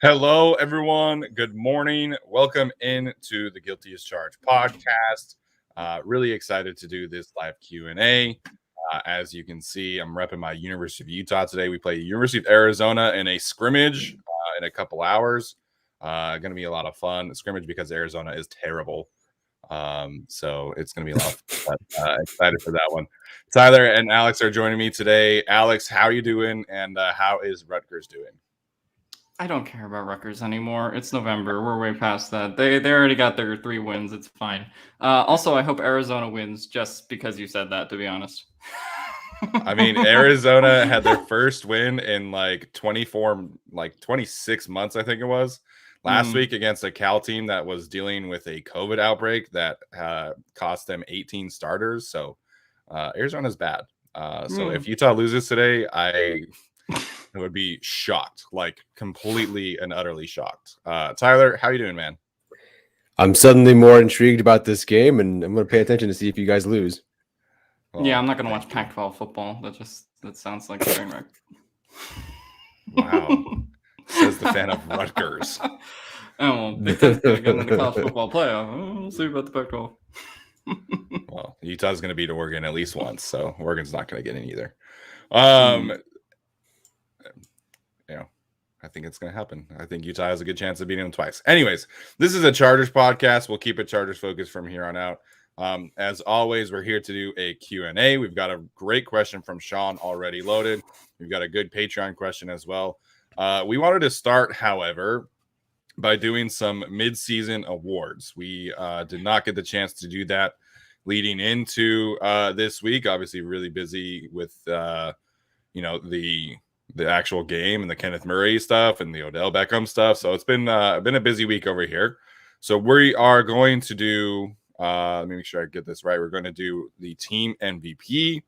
Hello, everyone. Good morning. Welcome into the Guilty as Charged podcast. Really excited to do this live Q&A. As you can see, I'm repping my University of Utah today. We play University of Arizona in a scrimmage in a couple hours. Going to be a lot of fun. Scrimmage because Arizona is terrible. So it's going to be a lot of fun. Excited for that one. Tyler and Alex are joining me today. Alex, how are you doing? And how is Rutgers doing? I don't care about Rutgers anymore. It's November. We're way past that. They already got their 3 wins. It's fine. Also, I hope Arizona wins just because you said that, to be honest. I mean, Arizona had their first win in like 26 months, I think it was, last week against a Cal team that was dealing with a COVID outbreak that cost them 18 starters. So Arizona's bad. So if Utah loses today, I would be shocked, like completely and utterly shocked. Tyler, how you doing, man? I'm suddenly more intrigued about this game, and I'm going to pay attention to see if you guys lose. Well, yeah, I'm not going to watch Pac-12 football. That sounds like a train wreck. Wow. Says the fan of Rutgers. Oh, well, Big Ten's going to get into the college football playoff. We'll see about the Pac-12. Well, Utah's going to beat Oregon at least once, so Oregon's not going to get in either. I think it's going to happen. I think Utah has a good chance of beating them twice. Anyways, this is a Chargers podcast. We'll keep it Chargers focused from here on out. As always, we're here to do a Q&A. We've got a great question from Sean already loaded. We've got a good Patreon question as well. We wanted to start, however, by doing some mid-season awards. We did not get the chance to do that leading into this week. Obviously, really busy with the actual game and the Kenneth Murray stuff and the Odell Beckham stuff. So it's been a busy week over here. So we are going to do, let me make sure I get this right. We're going to do the team MVP,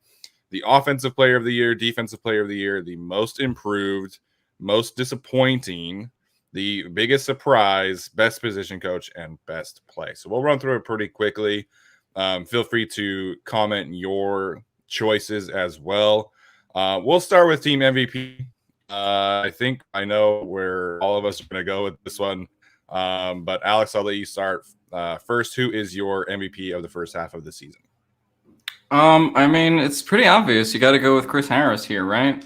the offensive player of the year, defensive player of the year, the most improved, most disappointing, the biggest surprise, best position coach, and best play. So we'll run through it pretty quickly. Feel free to comment your choices as well. We'll start with team MVP. I think I know where all of us are going to go with this one. But Alex, I'll let you start first. Who is your MVP of the first half of the season? I mean, it's pretty obvious. You got to go with Chris Harris here, right?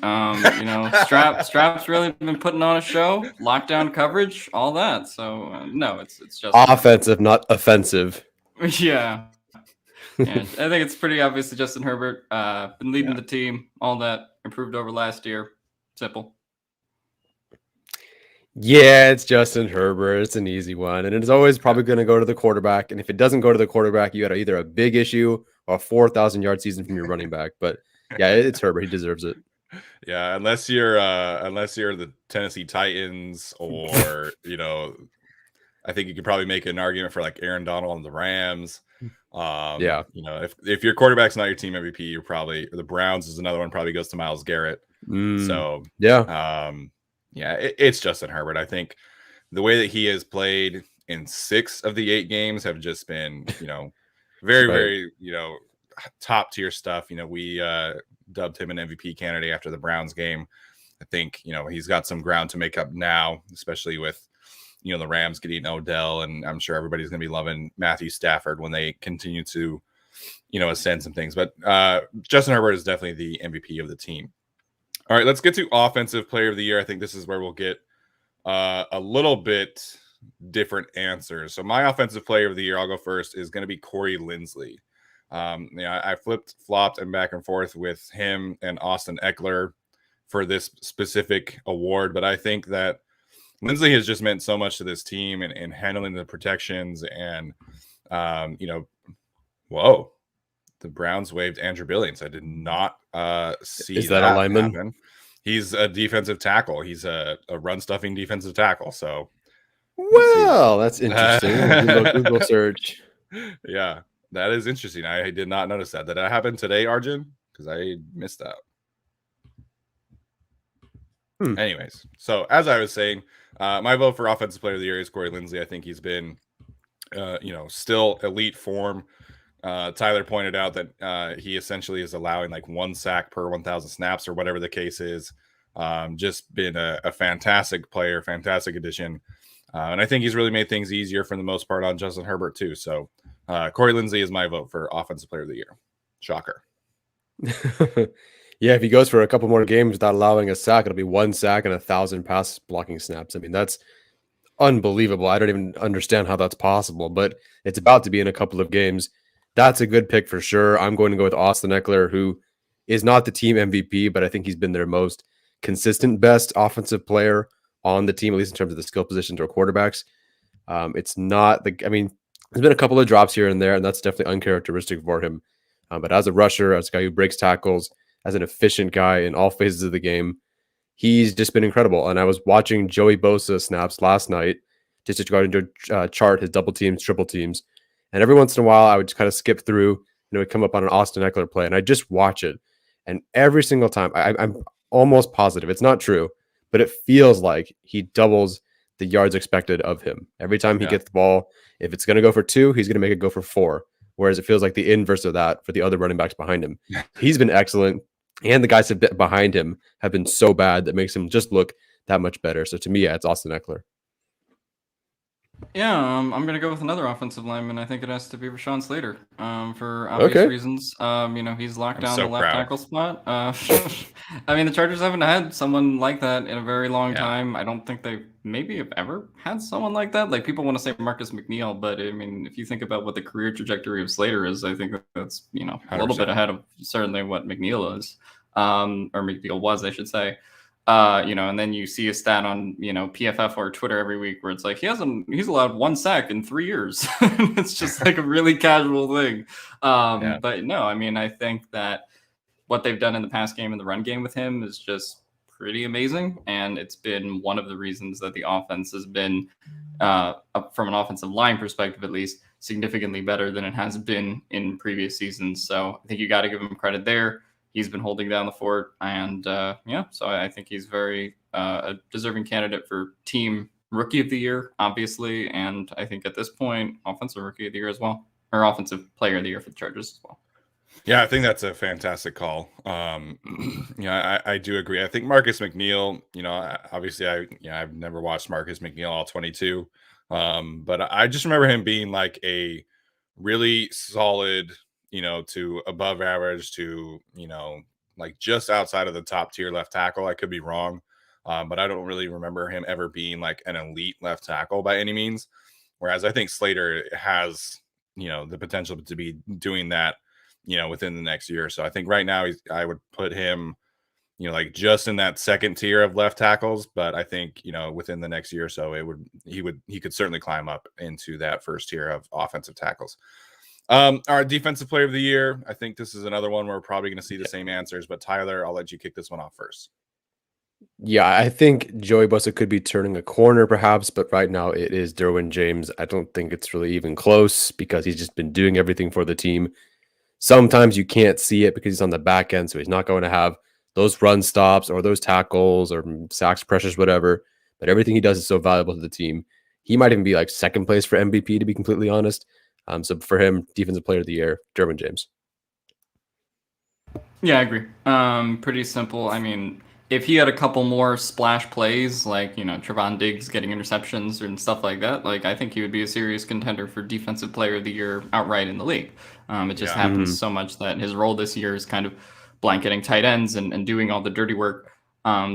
Strap's really been putting on a show, lockdown coverage, all that. So no, it's just offensive, not offensive. Yeah. I think it's pretty obvious that Justin Herbert been leading the team, all that, improved over last year. Simple. Yeah, it's Justin Herbert. It's an easy one. And it's always probably going to go to the quarterback. And if it doesn't go to the quarterback, you got either a big issue or a 4,000-yard season from your running back. But yeah, it's Herbert. He deserves it. Yeah, unless you're the Tennessee Titans or, I think you could probably make an argument for like Aaron Donald and the Rams. If your quarterback's not your team MVP, you're probably the Browns is another one. Probably goes to Myles Garrett. So it's Justin Herbert. I think the way that he has played in 6 of the 8 games have just been, very, very, top tier stuff. We dubbed him an MVP candidate after the Browns game. I think, he's got some ground to make up now, especially with, the Rams getting Odell, and I'm sure everybody's going to be loving Matthew Stafford when they continue to, ascend some things. But Justin Herbert is definitely the MVP of the team. All right, let's get to offensive player of the year. I think this is where we'll get a little bit different answers. So my offensive player of the year, I'll go first, is going to be Corey Linsley. I flopped and back and forth with him and Austin Eckler for this specific award, but I think that Linsley has just meant so much to this team and handling the protections and, whoa, the Browns waived Andrew Billings. I did not see Is that a lineman? Happen. He's a defensive tackle. He's a run-stuffing defensive tackle. So, well, that's interesting. Google search. Yeah, that is interesting. I did not notice that. Did that happen today, Arjun? Because I missed that. Anyways, so as I was saying, my vote for offensive player of the year is Corey Linsley. I think he's been, still elite form. Tyler pointed out that he essentially is allowing like 1 sack per 1,000 snaps or whatever the case is. Just been a fantastic player, fantastic addition. And I think he's really made things easier for the most part on Justin Herbert too. So Corey Linsley is my vote for Offensive Player of the Year. Shocker. Yeah, if he goes for a couple more games without allowing a sack, it'll be 1 sack and 1,000 pass blocking snaps. I mean, that's unbelievable. I don't even understand how that's possible, but it's about to be in a couple of games. That's a good pick for sure. I'm going to go with Austin Eckler, who is not the team MVP, but I think he's been their most consistent best offensive player on the team, at least in terms of the skill positions or quarterbacks. It's not I mean, there's been a couple of drops here and there, and that's definitely uncharacteristic for him. But as a rusher, as a guy who breaks tackles, as an efficient guy in all phases of the game, he's just been incredible. And I was watching Joey Bosa snaps last night just to go into chart his double teams, triple teams. And every once in a while, I would just kind of skip through and it would come up on an Austin Eckler play. And I just watch it. And every single time, I'm almost positive, it's not true, but it feels like he doubles the yards expected of him. Every time he gets the ball, if it's going to go for 2, he's going to make it go for 4. Whereas it feels like the inverse of that for the other running backs behind him. He's been excellent. And the guys behind him have been so bad that makes him just look that much better. So to me, yeah, it's Austin Eckler. Yeah, I'm going to go with another offensive lineman. I think it has to be Rashawn Slater for obvious reasons. He's locked down the left tackle spot. I mean, the Chargers haven't had someone like that in a very long time. I don't think they maybe have ever had someone like that. Like, people want to say Marcus McNeil, but I mean, if you think about what the career trajectory of Slater is, I think that's, a 100%. little bit ahead of certainly what McNeil is, or McNeil was, I should say. And then you see a stat on, PFF or Twitter every week where it's like, he's allowed 1 sack in 3 years. It's just like a really casual thing. But no, I mean, I think that what they've done in the pass game and the run game with him is just pretty amazing. And it's been one of the reasons that the offense has been, from an offensive line perspective, at least, significantly better than it has been in previous seasons. So I think you got to give him credit there. He's been holding down the fort, and so I think he's very a deserving candidate for team rookie of the year, obviously, and I think at this point, offensive rookie of the year as well, or offensive player of the year for the Chargers as well. Yeah, I think that's a fantastic call. I do agree. I think Marcus McNeil, obviously I've never watched Marcus McNeil all 22, but I just remember him being like a really solid, to above average to, like just outside of the top tier left tackle. I could be wrong, but I don't really remember him ever being like an elite left tackle by any means. Whereas I think Slater has, the potential to be doing that, within the next year or so. I think right now I would put him, like just in that second tier of left tackles, but I think, within the next year or so, he could certainly climb up into that first tier of offensive tackles. Our defensive player of the year, I think this is another one where we're probably going to see the same answers, but Tyler, I'll let you kick this one off first. Yeah, I think Joey Bosa could be turning a corner perhaps, but right now it is Derwin James. I don't think it's really even close because he's just been doing everything for the team. Sometimes you can't see it because he's on the back end, so he's not going to have those run stops or those tackles or sacks, pressures, whatever. But everything he does is so valuable to the team. He might even be like second place for MVP, to be completely honest. So for him, defensive player of the year, Derwin James. Yeah, I agree. Pretty simple. I mean, if he had a couple more splash plays, like, Trevon Diggs getting interceptions and stuff like that, like, I think he would be a serious contender for defensive player of the year outright in the league. It just happens so much that his role this year is kind of blanketing tight ends and doing all the dirty work.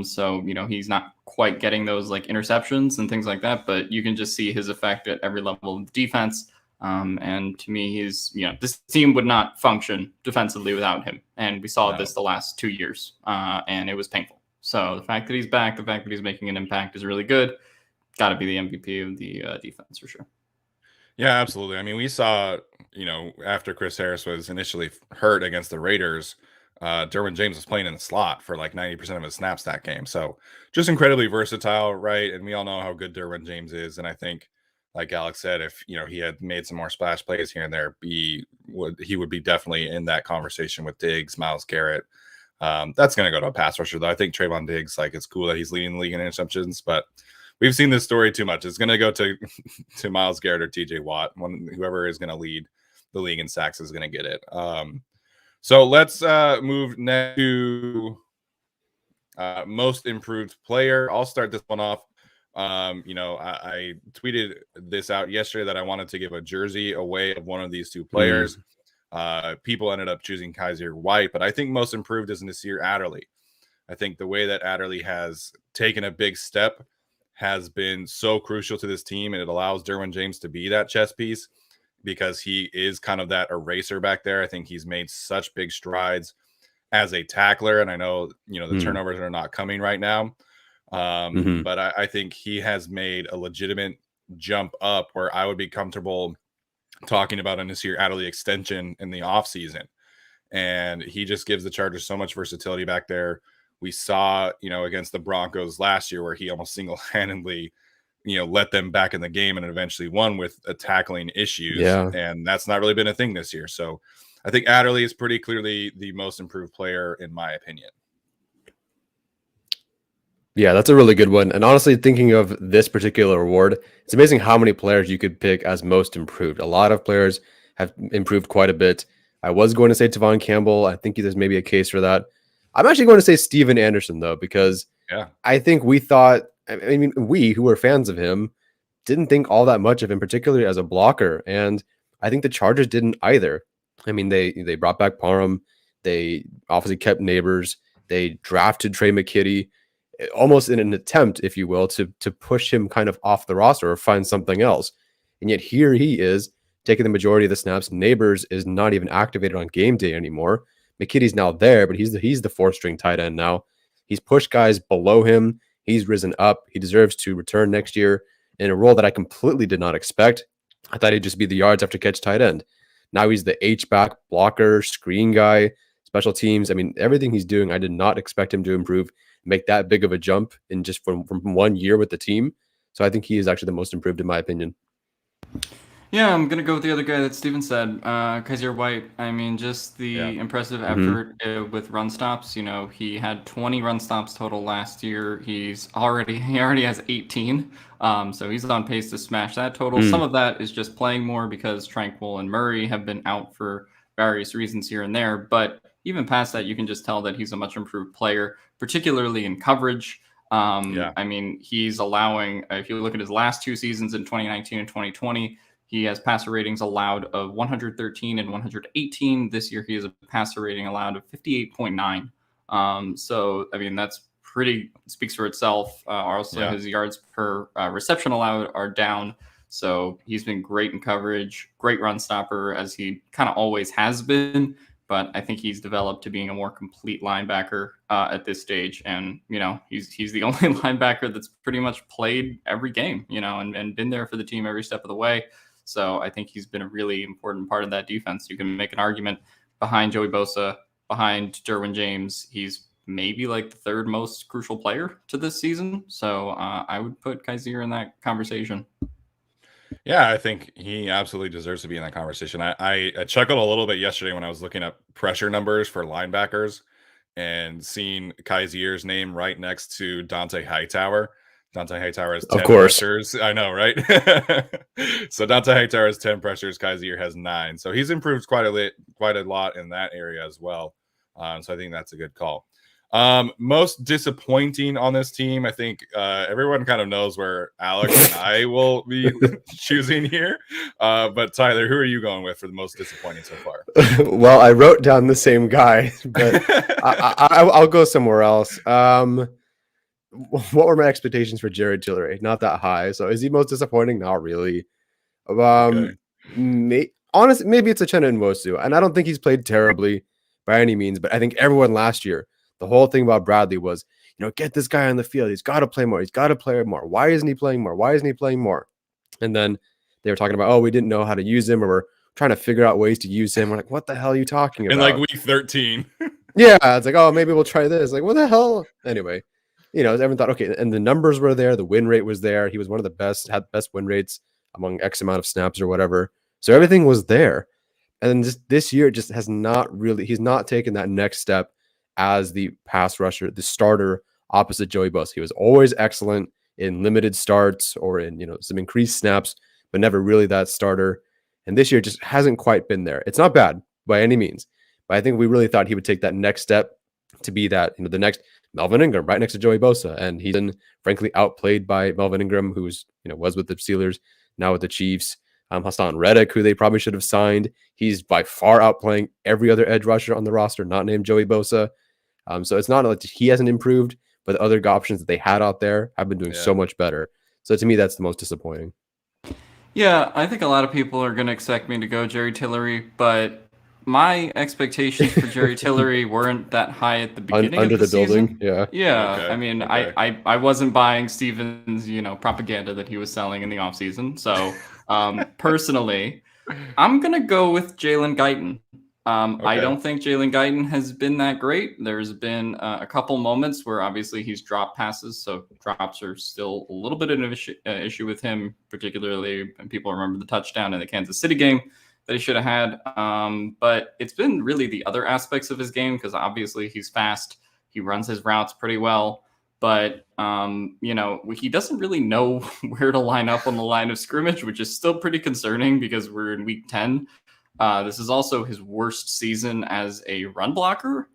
So, he's not quite getting those like interceptions and things like that, but you can just see his effect at every level of defense. And to me, he's, this team would not function defensively without him. And we saw this the last 2 years, and it was painful. So the fact that he's back, the fact that he's making an impact is really good. Got to be the MVP of the defense for sure. Yeah, absolutely. I mean, we saw, after Chris Harris was initially hurt against the Raiders, Derwin James was playing in the slot for like 90% of his snaps that game. So just incredibly versatile, right? And we all know how good Derwin James is. And I think, like Alex said, if he had made some more splash plays here and there, he would be definitely in that conversation with Diggs, Myles Garrett. That's going to go to a pass rusher, though. I think Trayvon Diggs, like, it's cool that he's leading the league in interceptions, but we've seen this story too much. It's going to go to Myles Garrett or TJ Watt. Whoever is going to lead the league in sacks is going to get it. So let's move next to Most improved player. I'll start this one off. I tweeted this out yesterday that I wanted to give a jersey away of one of these two players. People ended up choosing Kaiser White, but I think most improved is Nasir Adderley. I think the way that Adderley has taken a big step has been so crucial to this team, and it allows Derwin James to be that chess piece because he is kind of that eraser back there. I think he's made such big strides as a tackler, and I know the turnovers are not coming right now, but I think he has made a legitimate jump up where I would be comfortable talking about a Nasir Adderley extension in the offseason. And he just gives the Chargers so much versatility back there. We saw, against the Broncos last year where he almost single-handedly, let them back in the game and eventually won with tackling issues. Yeah. And that's not really been a thing this year. So I think Adderley is pretty clearly the most improved player, in my opinion. Yeah, that's a really good one. And honestly, thinking of this particular award, it's amazing how many players you could pick as most improved. A lot of players have improved quite a bit. I was going to say Tavon Campbell. I think there's maybe a case for that. I'm actually going to say Steven Anderson, though, because I think we who were fans of him didn't think all that much of him, particularly as a blocker. And I think the Chargers didn't either. I mean, they brought back Parham. They obviously kept Neighbors. They drafted Trey McKitty, almost in an attempt, if you will, to push him kind of off the roster or find something else. And yet here he is taking the majority of the snaps. Neighbors is not even activated on game day anymore. McKitty's now there, but he's the fourth string tight end now. He's pushed guys below him. He's risen up. He deserves to return next year in a role that I completely did not expect. I thought he'd just be the yards after catch tight end. Now he's the H-back, blocker, screen guy, special teams. I mean, everything he's doing, I did not expect him to improve, make that big of a jump in just from 1 year with the team. So I think he is actually the most improved in my opinion. Yeah, I'm going to go with the other guy that Steven said, Kaiser White. I mean, just the impressive effort with run stops. He had 20 run stops total last year. He already has 18. So he's on pace to smash that total. Some of that is just playing more because Tranquil and Murray have been out for various reasons here and there. But even past that, you can just tell that he's a much improved player, particularly in coverage. I mean, he's allowing, if you look at his last two seasons in 2019 and 2020, he has passer ratings allowed of 113 and 118. This year, he has a passer rating allowed of 58.9. So, I mean, that's speaks for itself. Also, his yards per reception allowed are down. So he's been great in coverage, great run stopper, as he kind of always has been. But I think he's developed to being a more complete linebacker at this stage. And, he's the only linebacker that's pretty much played every game, and been there for the team every step of the way. So I think he's been a really important part of that defense. You can make an argument behind Joey Bosa, behind Derwin James. He's maybe like the third most crucial player to this season. So I would put Kaiser in that conversation. Yeah, I think he absolutely deserves to be in that conversation. I chuckled a little bit yesterday when I was looking up pressure numbers for linebackers and seeing Kaiser's name right next to Dante Hightower. Dante Hightower has 10 pressures. I know, right? So Dante Hightower has 10 pressures. Kaiser has 9. So he's improved quite a lot in that area as well. So I think that's a good call. Most disappointing on this team, I think everyone kind of knows where Alex and I will be choosing here. But Tyler, who are you going with for the most disappointing so far? Well, I wrote down the same guy, but I'll go somewhere else. What were my expectations for Jared Tillery? Not that high. So is he most disappointing? Not really. Honestly, maybe it's Uchenna Nwosu, and I don't think he's played terribly by any means, but I think everyone last year, the whole thing about Bradley was, get this guy on the field. He's got to play more. He's got to play more. Why isn't he playing more? Why isn't he playing more? And then they were talking about, we didn't know how to use him, or we're trying to figure out ways to use him. We're like, what the hell are you talking about? In like week 13. Yeah, it's like, maybe we'll try this. Like, what the hell? Anyway, everyone thought, okay, and the numbers were there. The win rate was there. He was one of the best, had best win rates among X amount of snaps or whatever. So everything was there. And just this year just has not really, he's not taken that next step as the pass rusher, the starter opposite Joey Bosa. He was always excellent in limited starts or in, some increased snaps, but never really that starter. And this year just hasn't quite been there. It's not bad by any means, but I think we really thought he would take that next step to be that, the next Melvin Ingram right next to Joey Bosa, and he's been frankly outplayed by Melvin Ingram, who's was with the Steelers, now with the Chiefs. Hassan Reddick, who they probably should have signed, he's by far outplaying every other edge rusher on the roster, not named Joey Bosa. So it's not like he hasn't improved, but the other options that they had out there have been doing so much better. So to me, that's the most disappointing. Yeah, I think a lot of people are going to expect me to go Jerry Tillery, but my expectations for Jerry Tillery weren't that high at the beginning Under of the building. season. Yeah. Okay, I mean, okay. I wasn't buying Stevens, propaganda that he was selling in the offseason. So personally, I'm going to go with Jalen Guyton. I don't think Jalen Guyton has been that great. There's been a couple moments where obviously he's dropped passes, so drops are still a little bit of an issue with him, particularly when people remember the touchdown in the Kansas City game that he should have had. But it's been really the other aspects of his game, because obviously he's fast. He runs his routes pretty well. But, he doesn't really know where to line up on the line of scrimmage, which is still pretty concerning because we're in week 10. This is also his worst season as a run blocker,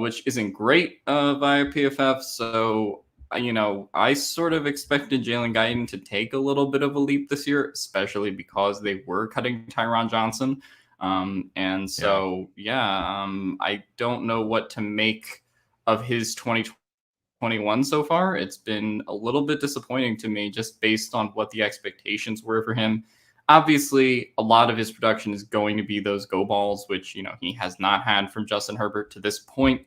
which isn't great via PFF. So, I sort of expected Jalen Guyton to take a little bit of a leap this year, especially because they were cutting Tyron Johnson. I don't know what to make of his 2021 so far. It's been a little bit disappointing to me just based on what the expectations were for him. Obviously, a lot of his production is going to be those go balls, which, he has not had from Justin Herbert to this point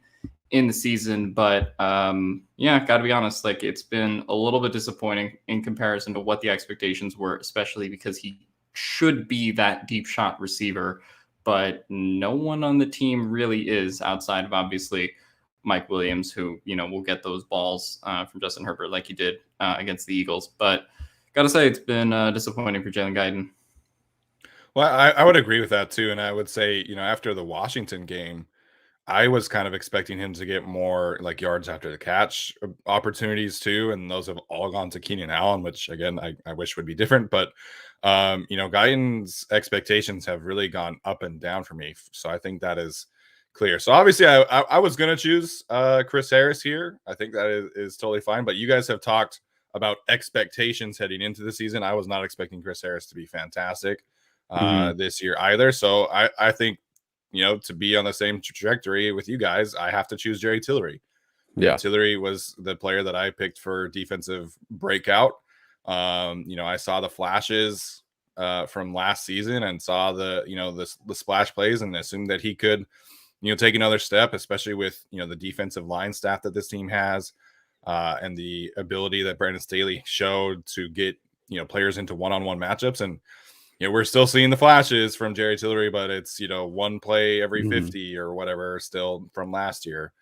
in the season. But got to be honest, it's been a little bit disappointing in comparison to what the expectations were, especially because he should be that deep shot receiver. But no one on the team really is, outside of obviously Mike Williams, who, will get those balls from Justin Herbert like he did against the Eagles. But gotta say, it's been disappointing for Jalen Guyton. Well, I would agree with that too. And I would say, after the Washington game, I was kind of expecting him to get more yards after the catch opportunities too. And those have all gone to Keenan Allen, which again, I wish would be different. But, Guyton's expectations have really gone up and down for me. So I think that is clear. So obviously I was going to choose Chris Harris here. I think that is totally fine. But you guys have talked about expectations heading into the season. I was not expecting Chris Harris to be fantastic this year either. So I think, to be on the same trajectory with you guys, I have to choose Jerry Tillery. Yeah. Tillery was the player that I picked for defensive breakout. I saw the flashes from last season and saw the splash plays and assumed that he could, take another step, especially with, the defensive line staff that this team has. And the ability that Brandon Staley showed to get, players into one-on-one matchups. And, we're still seeing the flashes from Jerry Tillery, but it's, one play every 50 or whatever still from last year.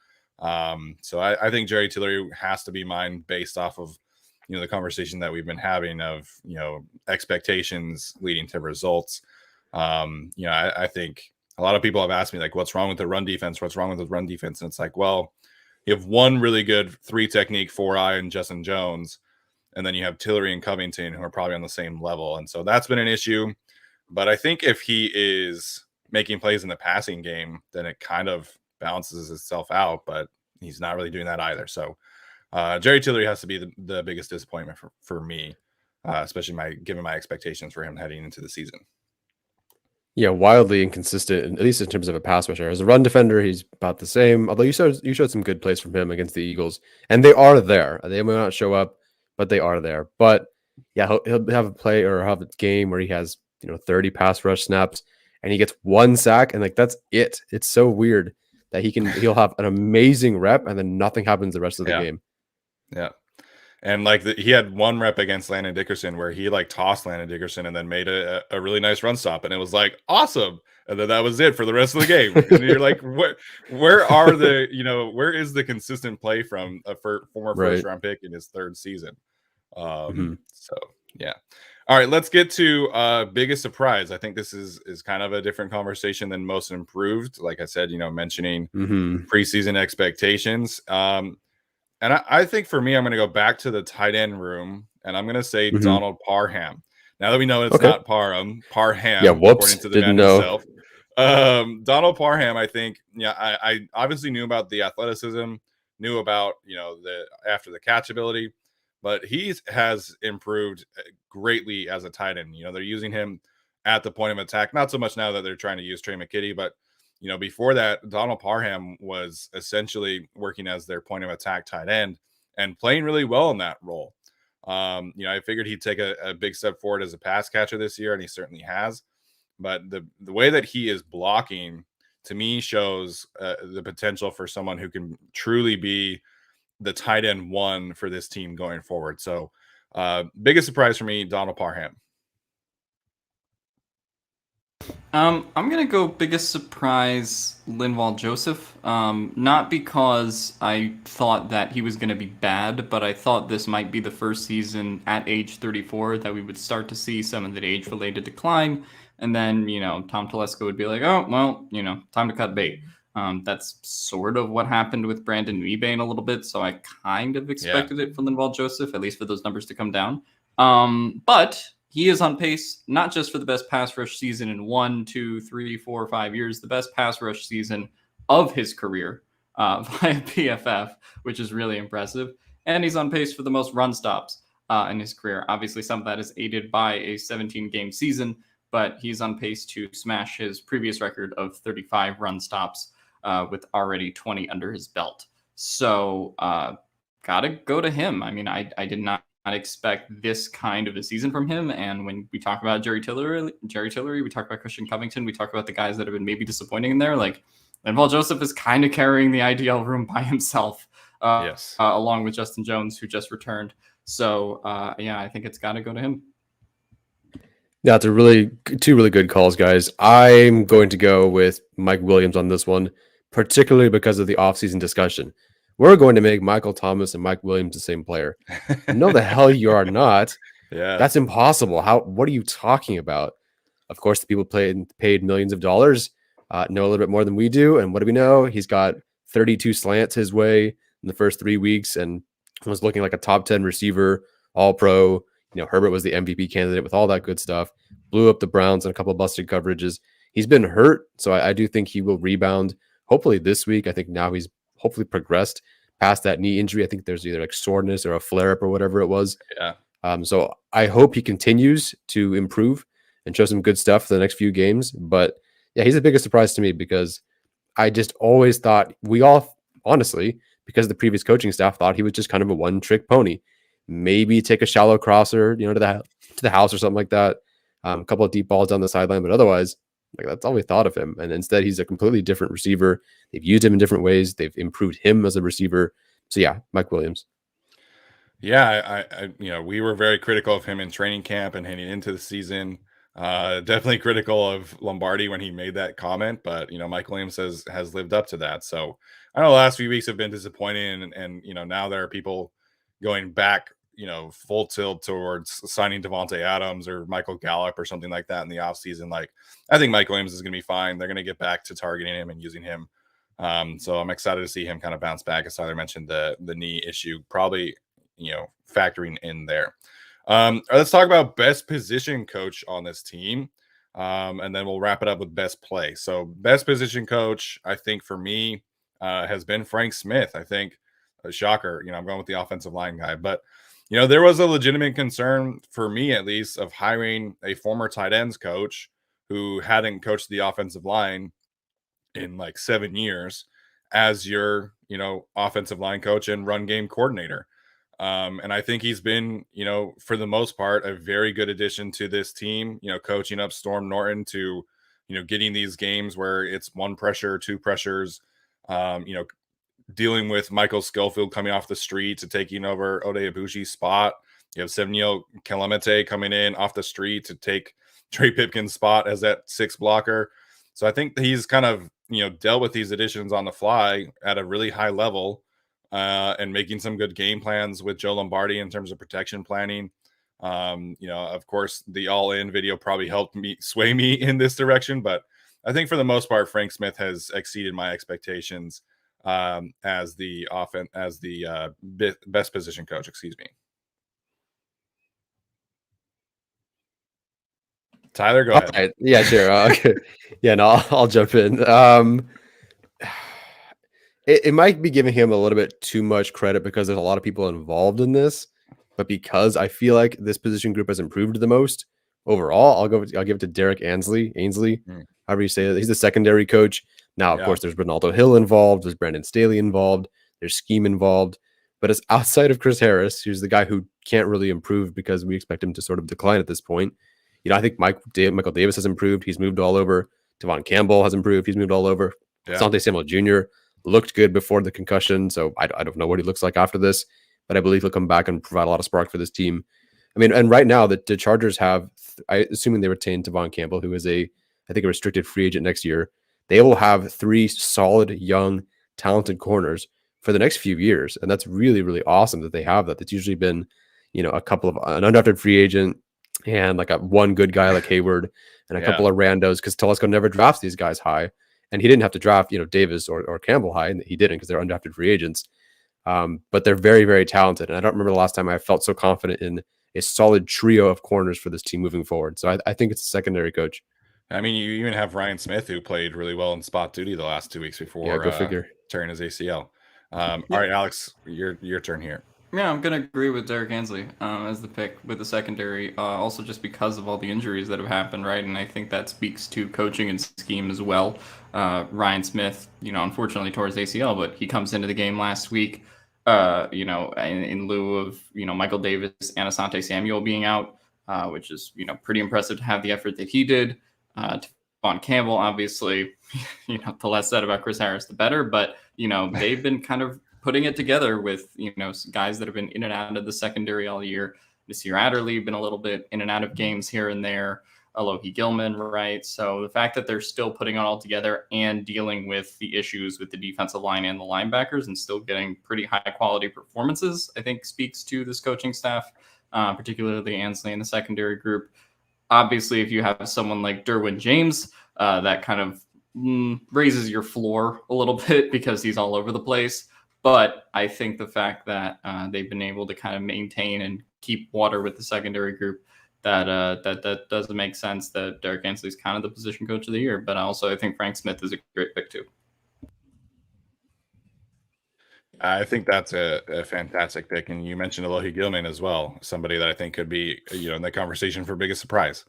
So I think Jerry Tillery has to be mine based off of, the conversation that we've been having of, expectations leading to results. I think a lot of people have asked me, what's wrong with the run defense? What's wrong with the run defense? And it's well, you have one really good 3-technique 4-eye and Justin Jones, and then you have Tillery and Covington, who are probably on the same level. And so that's been an issue. But I think if he is making plays in the passing game, then it kind of balances itself out. But he's not really doing that either. So Jerry Tillery has to be the biggest disappointment for me, especially given my expectations for him heading into the season. Yeah, wildly inconsistent, at least in terms of a pass rusher. As a run defender, he's about the same. Although you showed some good plays from him against the Eagles, and they are there. They may not show up, but they are there. But yeah, he'll have a play or have a game where he has 30 pass rush snaps and he gets one sack, and that's it. It's so weird that he'll have an amazing rep and then nothing happens the rest of the game. Yeah. And he had one rep against Landon Dickerson where he tossed Landon Dickerson and then made a really nice run stop. And it was awesome. And then that was it for the rest of the game. And you're where are the, where is the consistent play from a former first round pick in his third season? So, yeah. All right, let's get to biggest surprise. I think this is kind of a different conversation than most improved. Like I said, mentioning preseason expectations. And I think for me, I'm going to go back to the tight end room, and I'm going to say Donald Parham. Now that we know it's not Parham. Yeah, whoops, according to the man himself. Donald Parham, I think, I obviously knew about the athleticism, knew about, the after the catch ability, but he has improved greatly as a tight end. They're using him at the point of attack, not so much now that they're trying to use Trey McKitty, but before that, Donald Parham was essentially working as their point of attack tight end and playing really well in that role. I figured he'd take a big step forward as a pass catcher this year, and he certainly has. But the way that he is blocking, to me, shows the potential for someone who can truly be the tight end one for this team going forward. So biggest surprise for me, Donald Parham. I'm gonna go biggest surprise, Linval Joseph. Not because I thought that he was gonna be bad, but I thought this might be the first season at age 34 that we would start to see some of the age-related decline, and then Tom Telesco would be like, oh well, time to cut bait. That's sort of what happened with Brandon Mebane a little bit, so I kind of expected it for Linval Joseph, at least for those numbers to come down. But he is on pace, not just for the best pass rush season in 1, 2, 3, 4, 5 years, the best pass rush season of his career via PFF, which is really impressive. And he's on pace for the most run stops in his career. Obviously, some of that is aided by a 17-game season, but he's on pace to smash his previous record of 35 run stops with already 20 under his belt. So gotta go to him. I mean, I did not expect this kind of a season from him. And when we talk about Jerry Tillery, we talk about Christian Covington, we talk about the guys that have been maybe disappointing in there. Like Linval Joseph is kind of carrying the IDL room by himself, along with Justin Jones, who just returned. So I think it's got to go to him. Yeah, it's two really good calls, guys. I'm going to go with Mike Williams on this one, particularly because of the offseason discussion. We're going to make Michael Thomas and Mike Williams the same player. No, the hell you are not. Yeah, that's impossible. What are you talking about? Of course, the people paid millions of dollars know a little bit more than we do. And what do we know? He's got 32 slants his way in the first 3 weeks and was looking like a top 10 receiver, all pro. Herbert was the MVP candidate with all that good stuff. Blew up the Browns on a couple of busted coverages. He's been hurt, so I do think he will rebound. Hopefully this week. I think now he's hopefully progressed past that knee injury. I think there's either like soreness or a flare-up or whatever it was. Yeah. So I hope he continues to improve and show some good stuff for the next few games. But yeah, he's the biggest surprise to me because I just always thought we all, honestly, because the previous coaching staff thought he was just kind of a one-trick pony. Maybe take a shallow crosser, to the house or something like that. A couple of deep balls down the sideline, but otherwise, like that's all we thought of him. And instead, he's a completely different receiver. They've used him in different ways. They've improved him as a receiver. So yeah, Mike Williams. Yeah, I we were very critical of him in training camp and heading into the season. Definitely critical of Lombardi when he made that comment, but Mike Williams has lived up to that. So I know the last few weeks have been disappointing, and now there are people going back, full tilt towards signing Devontae Adams or Michael Gallup or something like that in the offseason. Like, I think Mike Williams is going to be fine. They're going to get back to targeting him and using him. So I'm excited to see him kind of bounce back. As Tyler mentioned, the knee issue probably, factoring in there. Let's talk about best position coach on this team. And then we'll wrap it up with best play. So best position coach, I think for me, has been Frank Smith. I think a shocker, I'm going with the offensive line guy, but there was a legitimate concern for me, at least, of hiring a former tight ends coach who hadn't coached the offensive line in like 7 years as your, offensive line coach and run game coordinator. And I think he's been, for the most part, a very good addition to this team, coaching up Storm Norton to, getting these games where it's one pressure, two pressures, dealing with Michael Schofield coming off the street to taking over Ode Abushi's spot. You have Sevnio Kelemete coming in off the street to take Trey Pipkin's spot as that sixth blocker. So I think he's kind of, dealt with these additions on the fly at a really high level and making some good game plans with Joe Lombardi in terms of protection planning. Of course, the all-in video probably helped me sway me in this direction, but I think for the most part, Frank Smith has exceeded my expectations as the best position coach. Excuse me. Tyler, go ahead. Right. Yeah, sure. Okay. Yeah, no, I'll jump in. it might be giving him a little bit too much credit because there's a lot of people involved in this, but because I feel like this position group has improved the most overall, I'll give it to Derek Ansley, however you say it. He's the secondary coach. Now, of course, there's Ronaldo Hill involved, there's Brandon Staley involved, there's scheme involved, but it's outside of Chris Harris, who's the guy who can't really improve because we expect him to sort of decline at this point. I think Michael Davis has improved. He's moved all over. Devon Campbell has improved. He's moved all over. Asante Samuel Jr. looked good before the concussion, so I don't know what he looks like after this, but I believe he'll come back and provide a lot of spark for this team. I mean, and right now the Chargers have, assuming they retain Devon Campbell, who is I think a restricted free agent next year, they will have 3 solid, young, talented corners for the next few years, and that's really, really awesome that they have that. It's usually been, a couple of an undrafted free agent and like one good guy like Hayward and a couple of randos, because Telesco never drafts these guys high. And he didn't have to draft, Davis or Campbell high, and he didn't because they're undrafted free agents. But they're very, very talented. And I don't remember the last time I felt so confident in a solid trio of corners for this team moving forward. So I think it's a secondary coach. I mean, you even have Ryan Smith, who played really well in spot duty the last 2 weeks before go figure. tearing his ACL. All right, Alex, your turn here. Yeah, I'm going to agree with Derek Ansley as the pick with the secondary, also just because of all the injuries that have happened, right? And I think that speaks to coaching and scheme as well. Ryan Smith, unfortunately tore his ACL, but he comes into the game last week, in lieu of, Michael Davis and Asante Samuel being out, which is, pretty impressive to have the effort that he did. Devon Campbell, obviously, the less said about Chris Harris, the better, but, they've been kind of putting it together with, guys that have been in and out of the secondary all year. Nasir Adderley been a little bit in and out of games here and there. Alohi Gilman, right? So the fact that they're still putting it all together and dealing with the issues with the defensive line and the linebackers and still getting pretty high quality performances, I think speaks to this coaching staff, particularly Ansley in the secondary group. Obviously, if you have someone like Derwin James, that kind of raises your floor a little bit because he's all over the place. But I think the fact that they've been able to kind of maintain and keep water with the secondary group, that doesn't make sense that Derek Ansley is kind of the position coach of the year. But also, I think Frank Smith is a great pick too. I think that's a fantastic pick. And you mentioned Alohi Gilman as well, somebody that I think could be, in the conversation for biggest surprise.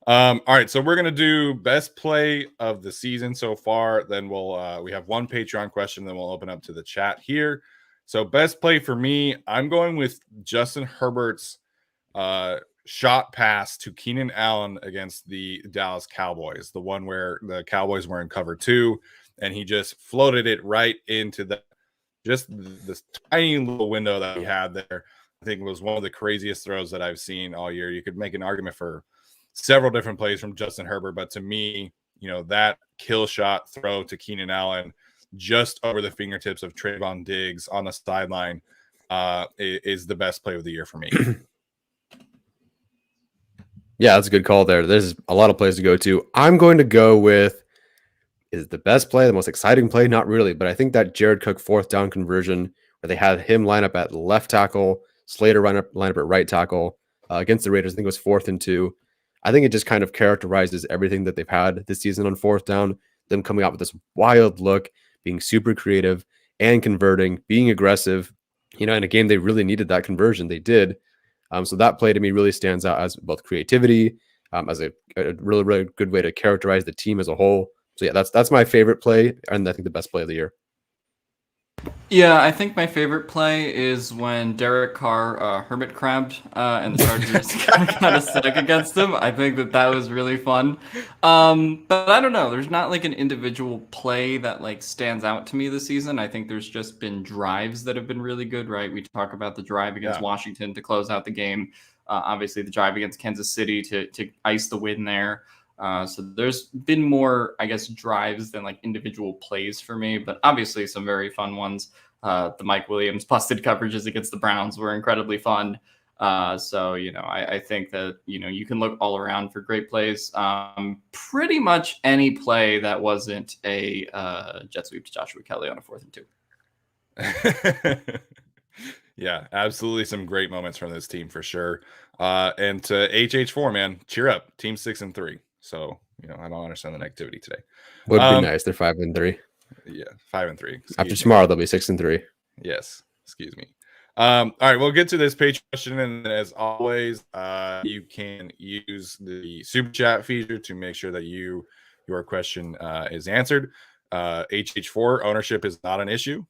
All right, so we're gonna do best play of the season so far. Then we have one Patreon question, then we'll open up to the chat here. So best play for me, I'm going with Justin Herbert's shot pass to Keenan Allen against the Dallas Cowboys, the one where the Cowboys were in cover 2, and he just floated it right into this tiny little window that he had there. I think it was one of the craziest throws that I've seen all year. You could make an argument for several different plays from Justin Herbert, but to me, that kill shot throw to Keenan Allen just over the fingertips of Trayvon Diggs on the sideline is the best play of the year for me. Yeah, that's a good call there. There's a lot of plays to go to. I'm going to go with, is the best play, the most exciting play? Not really, but I think that Jared Cook 4th down conversion where they had him line up at left tackle, Slater line up at right tackle against the Raiders. I think it was 4th and 2. I think it just kind of characterizes everything that they've had this season on 4th down, them coming out with this wild look, being super creative and converting, being aggressive, in a game they really needed that conversion. They did. So that play to me really stands out as both creativity, as a really, really good way to characterize the team as a whole. So yeah, that's my favorite play, and I think the best play of the year. Yeah, I think my favorite play is when Derek Carr hermit crabbed and the Chargers got a sack against him. I think that was really fun. But I don't know. There's not like an individual play that like stands out to me this season. I think there's just been drives that have been really good, right? We talk about the drive against Washington to close out the game. Obviously, the drive against Kansas City to ice the win there. So there's been more, I guess, drives than like individual plays for me, but obviously some very fun ones. The Mike Williams busted coverages against the Browns were incredibly fun. So, I think that, you can look all around for great plays. Pretty much any play that wasn't a jet sweep to Joshua Kelley on a 4th and 2. Yeah, absolutely some great moments from this team for sure. And to HH4, man, cheer up. Team 6 and 3. So, I don't understand the negativity today. Would be nice. They're 5 and 3. Yeah, 5-3. After tomorrow, they'll be 6-3. Yes, excuse me. All right, we'll get to this page question, and as always, you can use the super chat feature to make sure that your question is answered. HH4 ownership is not an issue.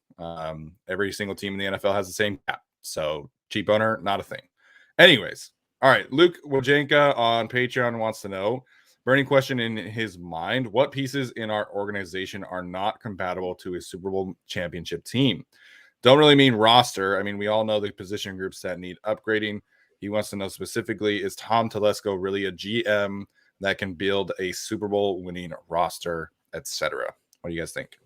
Every single team in the NFL has the same cap, so cheap owner, not a thing. Anyways, all right, Luke Wajenka on Patreon wants to know, burning question in his mind, what pieces in our organization are not compatible to a Super Bowl championship team? Don't really mean roster. I mean, we all know the position groups that need upgrading. He wants to know specifically, is Tom Telesco really a GM that can build a Super Bowl winning roster, etc.? What do you guys think?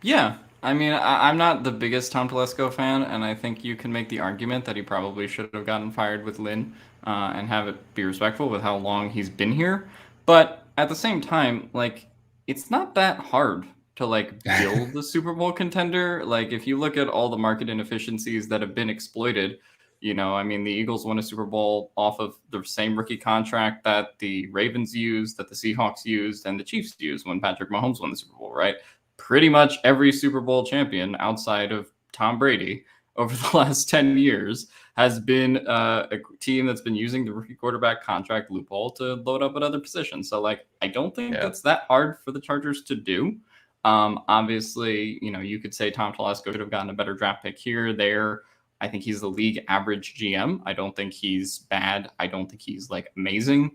Yeah. I mean, I'm not the biggest Tom Telesco fan, and I think you can make the argument that he probably should have gotten fired with Lynn and have it be respectful with how long he's been here. But at the same time, like, it's not that hard to like build the Super Bowl contender. Like, if you look at all the market inefficiencies that have been exploited, I mean, the Eagles won a Super Bowl off of the same rookie contract that the Ravens used, that the Seahawks used, and the Chiefs used when Patrick Mahomes won the Super Bowl, right? Pretty much every Super Bowl champion outside of Tom Brady over the last 10 years has been a team that's been using the rookie quarterback contract loophole to load up at other positions. So, like, I don't think that's that hard for the Chargers to do. Obviously, you could say Tom Telesco could have gotten a better draft pick here, there. I think he's the league average GM. I don't think he's bad. I don't think he's like amazing.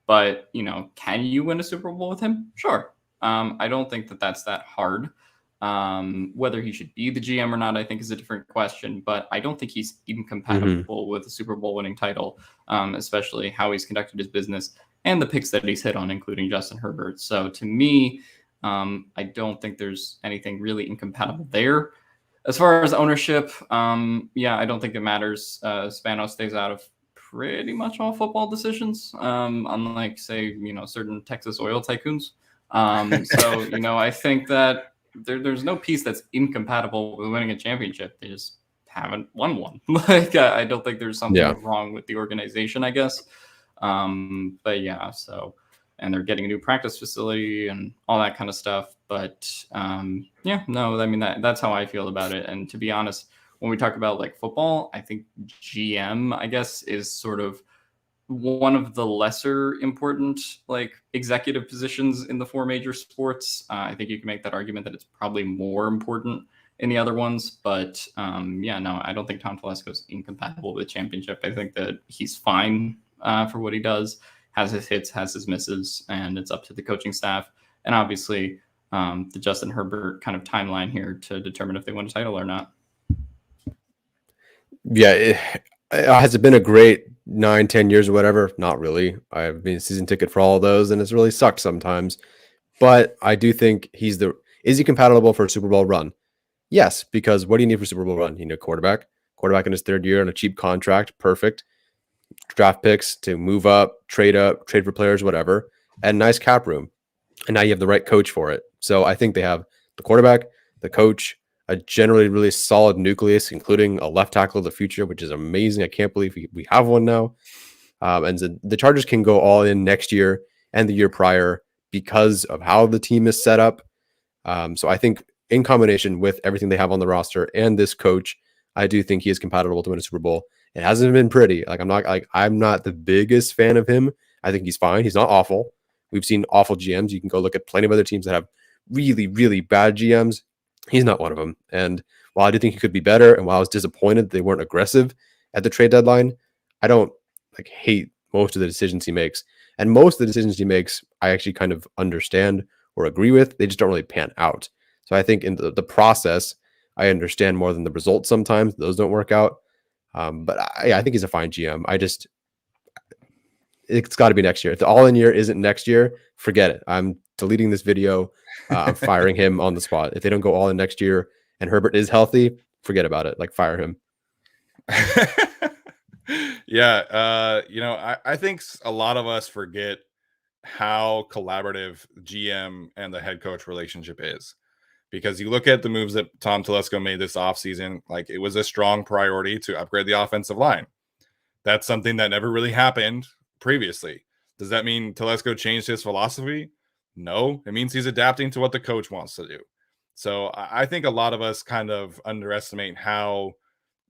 But, can you win a Super Bowl with him? Sure. I don't think that that's that hard. Whether he should be the GM or not, I think is a different question. But I don't think he's incompatible with a Super Bowl winning title, especially how he's conducted his business and the picks that he's hit on, including Justin Herbert. So to me, I don't think there's anything really incompatible there. As far as ownership, I don't think it matters. Spano stays out of pretty much all football decisions, unlike, say, certain Texas oil tycoons. I think that there's no piece that's incompatible with winning a championship. They just haven't won one. Like, I don't think there's something wrong with the organization, I guess. And they're getting a new practice facility and all that kind of stuff. But I mean, that's how I feel about it. And to be honest, when we talk about like football, I think GM, I guess, is sort of one of the lesser important like executive positions in the four major sports. I think you can make that argument that it's probably more important in the other ones. But I don't think Tom Telesco is incompatible with championship. I think that he's fine for what he does. Has his hits, has his misses, and it's up to the coaching staff. And obviously, the Justin Herbert kind of timeline here to determine if they win a title or not. Yeah, has it been a great 9-10 years or whatever? Not really. I've been a season ticket for all of those, and it's really sucked sometimes. But I do think is he compatible for a Super Bowl run? Yes, because what do you need for a Super Bowl run? You need a quarterback in his third year on a cheap contract, perfect. Draft picks to move up, trade for players, whatever, and nice cap room. And now you have the right coach for it. So I think they have the quarterback, the coach, a generally really solid nucleus, including a left tackle of the future, which is amazing. I can't believe we have one now. And so the Chargers can go all in next year and the year prior because of how the team is set up. So I think in combination with everything they have on the roster and this coach, I do think he is compatible to win a Super Bowl. It hasn't been pretty. I'm not the biggest fan of him. I think he's fine. He's not awful. We've seen awful GMs. You can go look at plenty of other teams that have really, really bad GMs. He's not one of them. And while I do think he could be better, and while I was disappointed they weren't aggressive at the trade deadline, I don't hate most of the decisions he makes. And most of the decisions he makes, I actually kind of understand or agree with. They just don't really pan out. So I think in the process, I understand more than the results sometimes. Those don't work out. But I think he's a fine GM. It's got to be next year. If the all-in year isn't next year, forget it. I'm deleting this video. I'm firing him on the spot. If they don't go all in next year and Herbert is healthy, forget about it. Fire him. I think a lot of us forget how collaborative GM and the head coach relationship is. Because you look at the moves that Tom Telesco made this offseason, it was a strong priority to upgrade the offensive line. That's something that never really happened previously. Does that mean Telesco changed his philosophy? No, it means he's adapting to what the coach wants to do. So I think a lot of us kind of underestimate how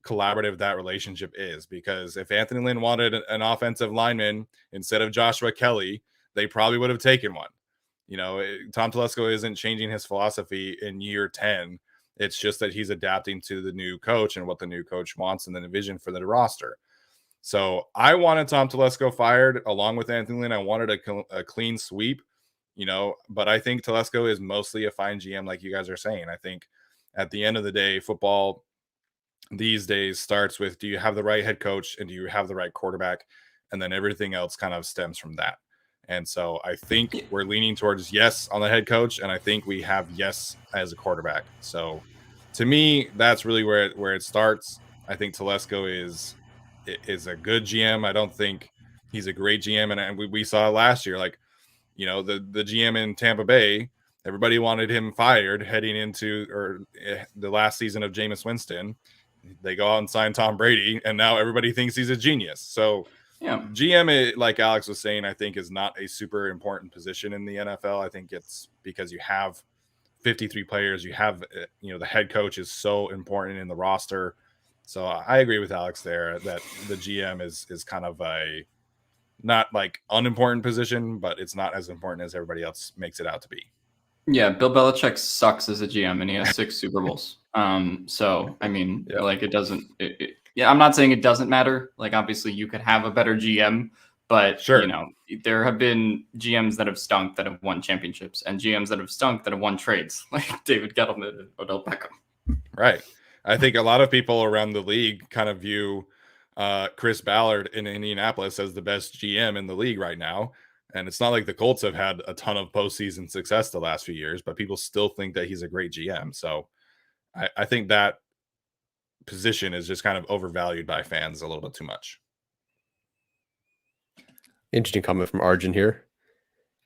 collaborative that relationship is, because if Anthony Lynn wanted an offensive lineman instead of Joshua Kelley, they probably would have taken one. Tom Telesco isn't changing his philosophy in year 10. It's just that he's adapting to the new coach and what the new coach wants and the vision for the roster. So I wanted Tom Telesco fired along with Anthony Lynn. I wanted a clean sweep, but I think Telesco is mostly a fine GM, like you guys are saying. I think at the end of the day, football these days starts with, do you have the right head coach and do you have the right quarterback? And then everything else kind of stems from that. And so I think we're leaning towards yes on the head coach, and I think we have yes as a quarterback. So to me, that's really where it starts. I think Telesco is a good GM. I don't think he's a great GM, and we saw last year, like, the GM in Tampa Bay, everybody wanted him fired heading into the last season of Jameis Winston. They go out and sign Tom Brady, and now everybody thinks he's a genius. So yeah, GM, like Alex was saying, I think is not a super important position in the NFL. I think it's because you have 53 players. You have, the head coach is so important in the roster. So I agree with Alex there that the GM is kind of a not like unimportant position, but it's not as important as everybody else makes it out to be. Yeah, Bill Belichick sucks as a GM, and he has 6 Super Bowls. So I mean, like, it doesn't. Yeah, I'm not saying it doesn't matter. Like, obviously, you could have a better GM, but sure, there have been GMs that have stunk that have won championships, and GMs that have stunk that have won trades, like David Gettleman and Odell Beckham. Right. I think a lot of people around the league kind of view Chris Ballard in Indianapolis as the best GM in the league right now. And it's not like the Colts have had a ton of postseason success the last few years, but people still think that he's a great GM. So I think that position is just kind of overvalued by fans a little bit too much. Interesting comment from Arjun here.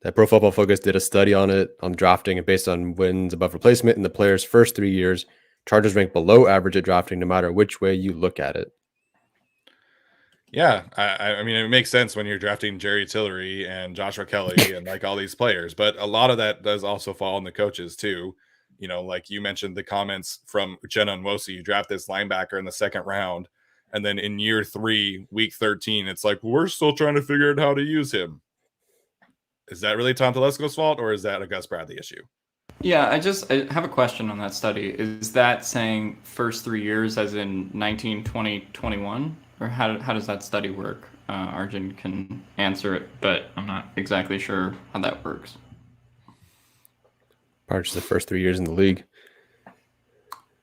That Pro Football Focus did a study on it, on drafting, and based on wins above replacement in the player's first 3 years, Chargers rank below average at drafting no matter which way you look at it. Yeah, I mean, it makes sense when you're drafting Jerry Tillery and Joshua Kelley and like all these players, but a lot of that does also fall on the coaches too. Like you mentioned the comments from Uchenna Nwosu, you draft this linebacker in the 2nd round, and then in year 3, week 13, it's like, we're still trying to figure out how to use him. Is that really Tom Telesco's fault, or is that a Gus Bradley issue? Yeah, I have a question on that study. Is that saying first 3 years as in 19, 20, 21? Or how does that study work? Arjun can answer it, but I'm not exactly sure how that works. Probably just the first 3 years in the league.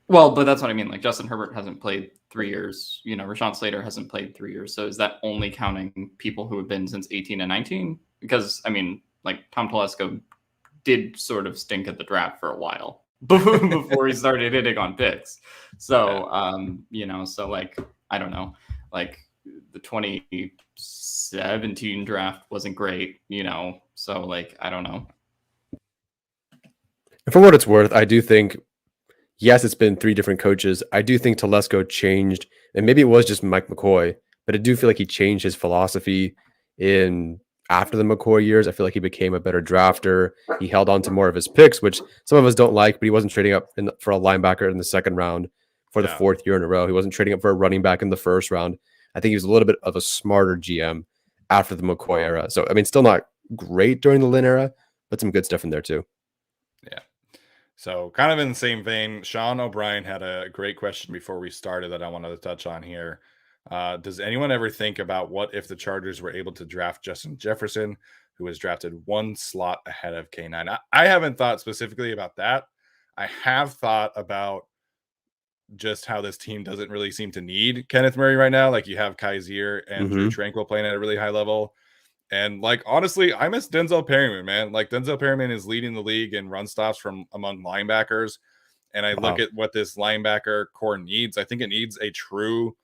Well, but that's what I mean. Like, Justin Herbert hasn't played 3 years. Rashawn Slater hasn't played 3 years. So is that only counting people who have been since 18 and 19? Because, I mean, like, Tom Telesco did sort of stink at the draft for a while before he started hitting on picks. So, so like, I don't know, like the 2017 draft wasn't great, so like, I don't know. And for what it's worth, I do think, yes, it's been 3 different coaches. I do think Telesco changed, and maybe it was just Mike McCoy, but I do feel like he changed his philosophy after the McCoy years. I feel like he became a better drafter. He held on to more of his picks, which some of us don't like, but he wasn't trading up for a linebacker in the 2nd round for the 4th year in a row. He wasn't trading up for a running back in the 1st round. I think he was a little bit of a smarter GM after the McCoy era. So, I mean, still not great during the Lynn era, but some good stuff in there too. Yeah. So kind of in the same vein, Sean O'Brien had a great question before we started that I wanted to touch on here. Does anyone ever think about what if the Chargers were able to draft Justin Jefferson, who was drafted 1 slot ahead of K9? I haven't thought specifically about that. I have thought about just how this team doesn't really seem to need Kenneth Murray right now. Like, you have Kaiser and Drew Tranquill playing at a really high level. And like, honestly, I miss Denzel Perryman, man. Like, Denzel Perryman is leading the league in run stops from among linebackers. And I look at what this linebacker core needs. I think it needs a true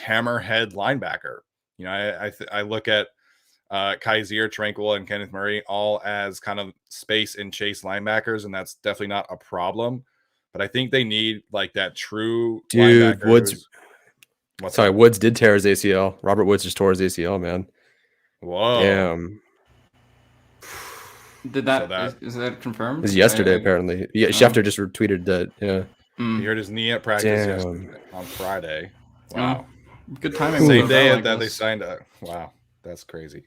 hammerhead linebacker. I look at Kaiser, Tranquill, and Kenneth Murray all as kind of space and chase linebackers, and that's definitely not a problem. But I think they need like that true linebacker. Woods did tear his ACL. Robert Woods just tore his ACL, man. Whoa. Damn. Did that, is that confirmed? It was yesterday, apparently. Yeah, Schefter just retweeted that. Yeah. He hurt his knee at practice Damn. on Friday. Wow. Good timing. Same day Odell, that they signed up. Wow. That's crazy.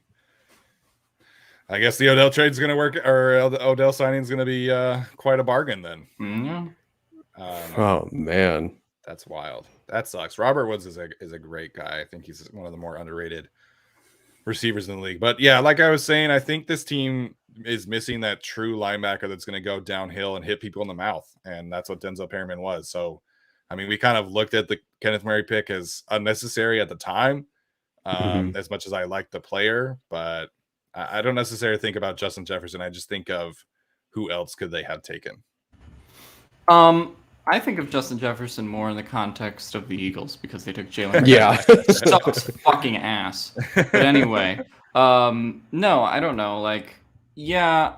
I guess the Odell trade's going to work, or the Odell signing is going to be quite a bargain then. Yeah. Oh, man. That's wild. That sucks. Robert Woods is a great guy. I think he's one of the more underrated receivers in the league. But yeah, like I was saying, I think this team is missing that true linebacker that's going to go downhill and hit people in the mouth. And that's what Denzel Perryman was. So, I mean, we kind of looked at the Kenneth Murray pick as unnecessary at the time, as much as I like the player. But I don't necessarily think about Justin Jefferson. I just think of who else could they have taken. I think of Justin Jefferson more in the context of the Eagles because they took Jalen. Yeah. Sucks fucking ass. But anyway, no, I don't know. Like, yeah,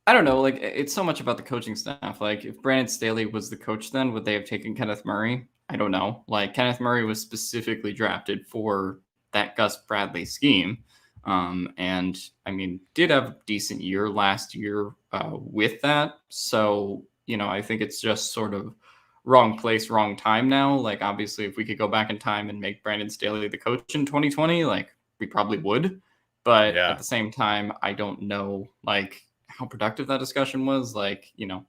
I don't know. Like, it's so much about the coaching staff. Like, if Brandon Staley was the coach, then would they have taken Kenneth Murray? I don't know. Like, Kenneth Murray was specifically drafted for that Gus Bradley scheme. And I mean, did have a decent year last year with that. So, you know, I think it's just sort of wrong place, wrong time now. Like, obviously, if we could go back in time and make Brandon Staley the coach in 2020, like, we probably would. But at the same time, I don't know, like, how productive that discussion was. Like, you know,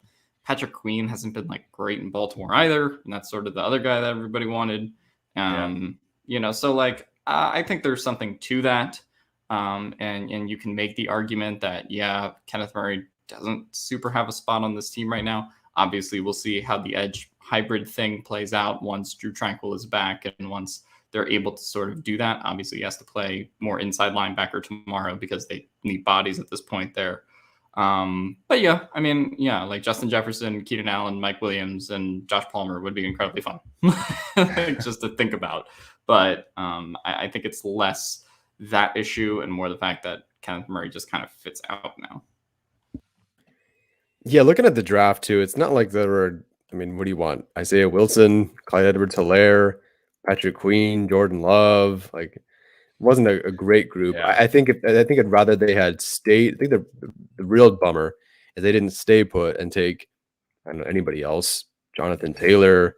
Patrick Queen hasn't been, like, great in Baltimore either. And that's sort of the other guy that everybody wanted. You know, so, like, I think there's something to that. And you can make the argument that, yeah, Kenneth Murray doesn't super have a spot on this team right now. Obviously, we'll see how the edge hybrid thing plays out once Drew Tranquill is back and once they're able to sort of do that. Obviously, he has to play more inside linebacker tomorrow because they need bodies at this point there. But yeah, I mean, yeah, like Justin Jefferson, Keenan Allen, Mike Williams, and Josh Palmer would be incredibly fun just to think about. But I think it's less that issue and more the fact that Kenneth Murray just kind of fits out now. Yeah, looking at the draft too, it's not like there were. I mean, what do you want? Isaiah Wilson, Clyde Edwards-Helaire, Patrick Queen, Jordan Love. Like, it wasn't a great group. Yeah. I think I'd rather they had stayed. I think the real bummer is they didn't stay put and take, I don't know, anybody else. Jonathan Taylor,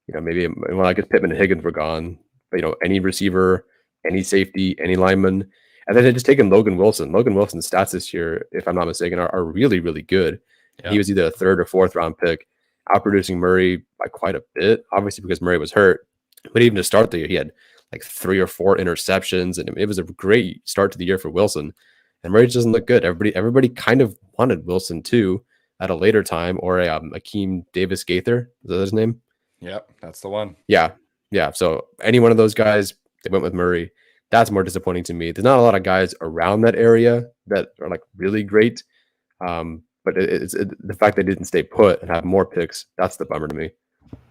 you know, maybe, well, I guess Pittman and Higgins were gone, but you know, any receiver, any safety, any lineman, and then they just taken Logan Wilson. Logan Wilson's stats this year, if I'm not mistaken, are really, really good. Yeah. He was either a third or fourth round pick, outproducing Murray by quite a bit, obviously because Murray was hurt. But even to start the year, he had like 3 or 4 interceptions, and it was a great start to the year for Wilson. And Murray just doesn't look good. Everybody kind of wanted Wilson too at a later time, or Akeem Davis Gaither. Is that his name? Yep, that's the one. Yeah. So any one of those guys, they went with Murray. That's more disappointing to me. There's not a lot of guys around that area that are like really great. But it's the fact they didn't stay put and have more picks. That's the bummer to me.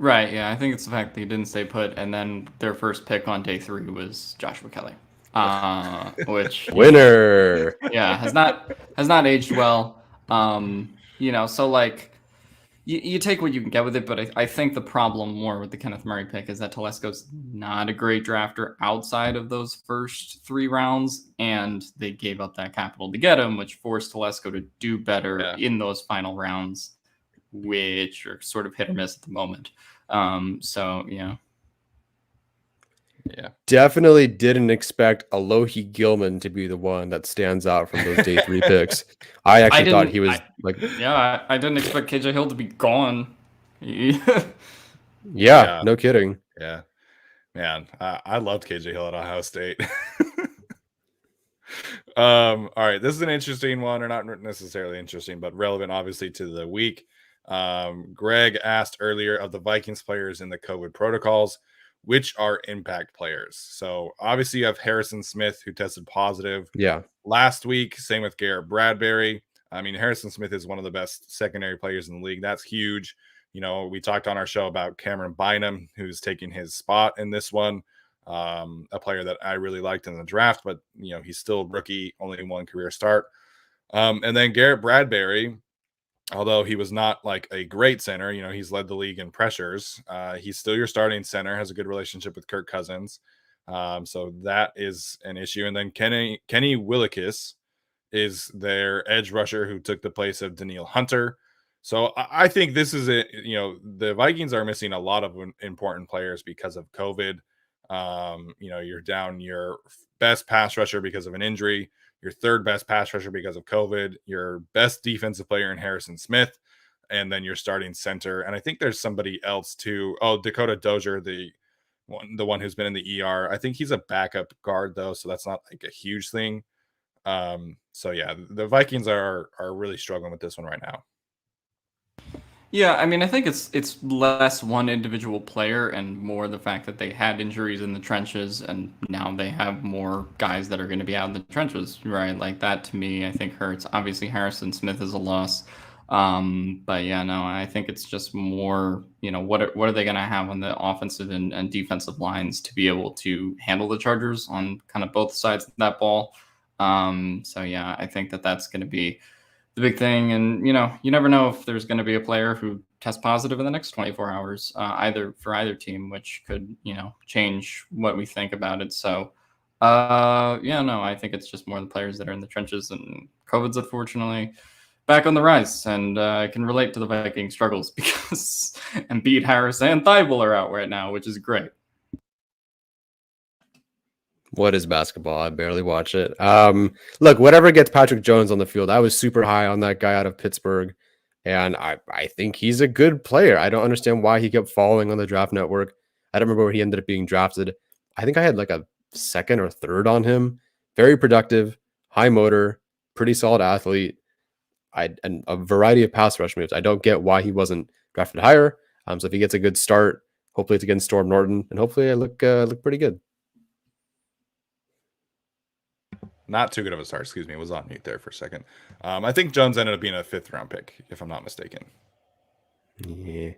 Right. Yeah. I think it's the fact that he didn't stay put. And then their first pick on day 3 was Joshua Kelley, which winner. Yeah. Has not aged well. You know, so like you take what you can get with it. But I think the problem more with the Kenneth Murray pick is that Telesco's not a great drafter outside of those first 3 rounds. And they gave up that capital to get him, which forced Telesco to do better in those final rounds, which are sort of hit or miss at the moment. So, yeah. Yeah. Definitely didn't expect Alohi Gilman to be the one that stands out from those day 3 picks. I actually thought he was I didn't expect KJ Hill to be gone. Yeah, no kidding. Yeah. Man, I loved KJ Hill at Ohio State. All right, this is an interesting one, or not necessarily interesting, but relevant obviously to the week. Greg asked earlier of the Vikings players in the COVID protocols, which are impact players. So obviously you have Harrison Smith, who tested positive last week. Same with Garrett Bradbury. I mean, Harrison Smith is one of the best secondary players in the league. That's huge. You know, we talked on our show about Cameron Bynum, who's taking his spot in this one. A player that I really liked in the draft, but, you know, he's still rookie, only 1 career start. And then Garrett Bradbury, although he was not like a great center, you know, he's led the league in pressures. He's still your starting center, has a good relationship with Kirk Cousins. So that is an issue. And then Kenny Willekes is their edge rusher who took the place of Daniil Hunter. So I think this is it. You know, the Vikings are missing a lot of important players because of COVID. You know, you're down your best pass rusher because of an injury, your third best pass rusher because of COVID, your best defensive player in Harrison Smith, and then your starting center. And I think there's somebody else too. Oh, Dakota Dozier, the one who's been in the ER. I think he's a backup guard though, so that's not like a huge thing. So yeah, the Vikings are really struggling with this one right now. Yeah, I mean, I think it's less one individual player and more the fact that they had injuries in the trenches and now they have more guys that are going to be out in the trenches, right? Like that to me, I think hurts. Obviously, Harrison Smith is a loss. But yeah, no, I think it's just more, you know, what are they going to have on the offensive and defensive lines to be able to handle the Chargers on kind of both sides of that ball. So yeah, I think that's going to be the big thing. And, you know, you never know if there's going to be a player who tests positive in the next 24 hours, either team, which could, you know, change what we think about it. So, yeah, no, I think it's just more the players that are in the trenches, and COVID's unfortunately back on the rise. And I can relate to the Viking struggles because Embiid, Harris, and Thibault are out right now, which is great. What is basketball? I barely watch it. Look, whatever gets Patrick Jones on the field, I was super high on that guy out of Pittsburgh, and I think he's a good player. I don't understand why he kept falling on the draft network. I don't remember where he ended up being drafted. I think I had like a second or third on him. Very productive, high motor, pretty solid athlete. And a variety of pass rush moves. I don't get why he wasn't drafted higher. So if he gets a good start, hopefully it's against Storm Norton, and hopefully I look pretty good. Not too good of a start. Excuse me. Was on mute there for a second. I think Jones ended up being a 5th round pick, if I'm not mistaken. Yeah.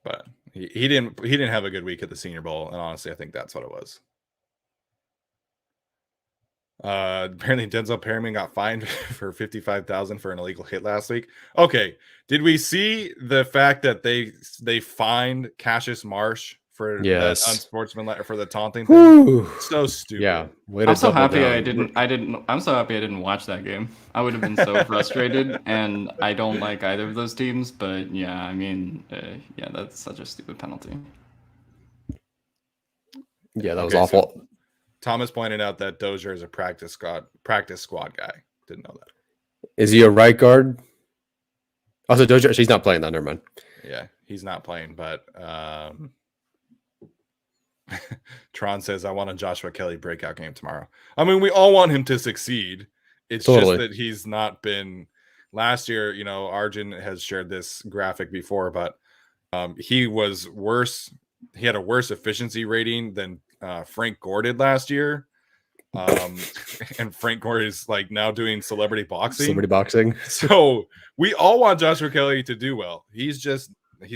But he didn't have a good week at the Senior Bowl, and honestly, I think that's what it was. Apparently Denzel Perryman got fined for $55,000 for an illegal hit last week. Okay, did we see the fact that they fined Cassius Marsh for that unsportsmanlike for the taunting thing? Whew. So stupid. Yeah, I'm so happy I'm so happy I didn't watch that game. I would have been so frustrated, and I don't like either of those teams. But yeah, I mean, yeah, that's such a stupid penalty. Yeah, that was awful. So Thomas pointed out that Dozier is a practice squad guy. Didn't know that. Is he a right guard? Also, Dozier, she's not playing that. Never mind. Yeah, he's not playing, but Tron says, I want a Joshua Kelley breakout game tomorrow. I mean, we all want him to succeed. It's just that he's not been. Last year, you know, Arjun has shared this graphic before, but he was worse. He had a worse efficiency rating than Frank Gore did last year. And Frank Gore is like now doing celebrity boxing. So we all want Joshua Kelley to do well. He's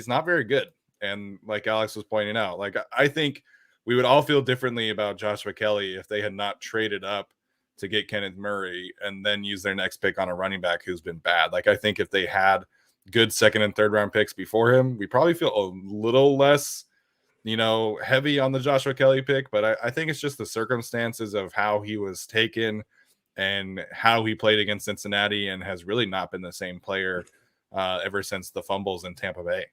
not very good. And like Alex was pointing out, like I think we would all feel differently about Joshua Kelley if they had not traded up to get Kenneth Murray and then use their next pick on a running back who's been bad. Like I think if they had good 2nd and 3rd round picks before him, we probably feel a little less, you know, heavy on the Joshua Kelley pick. But I think it's just the circumstances of how he was taken and how he played against Cincinnati, and has really not been the same player ever since the fumbles in Tampa Bay.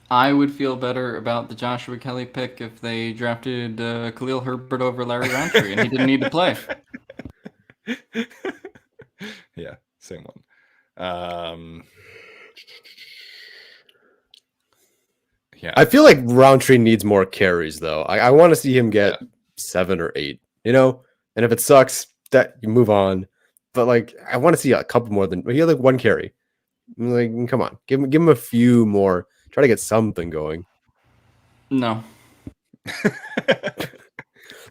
I would feel better about the Joshua Kelley pick if they drafted Khalil Herbert over Larry Roundtree and he didn't need to play. Yeah, same one. Yeah, I feel like Roundtree needs more carries though. I want to see him get 7 or 8, you know. And if it sucks, that you move on. But like, I want to see a couple more than he had like 1 carry. Like, come on, give him a few more. Try to get something going. No.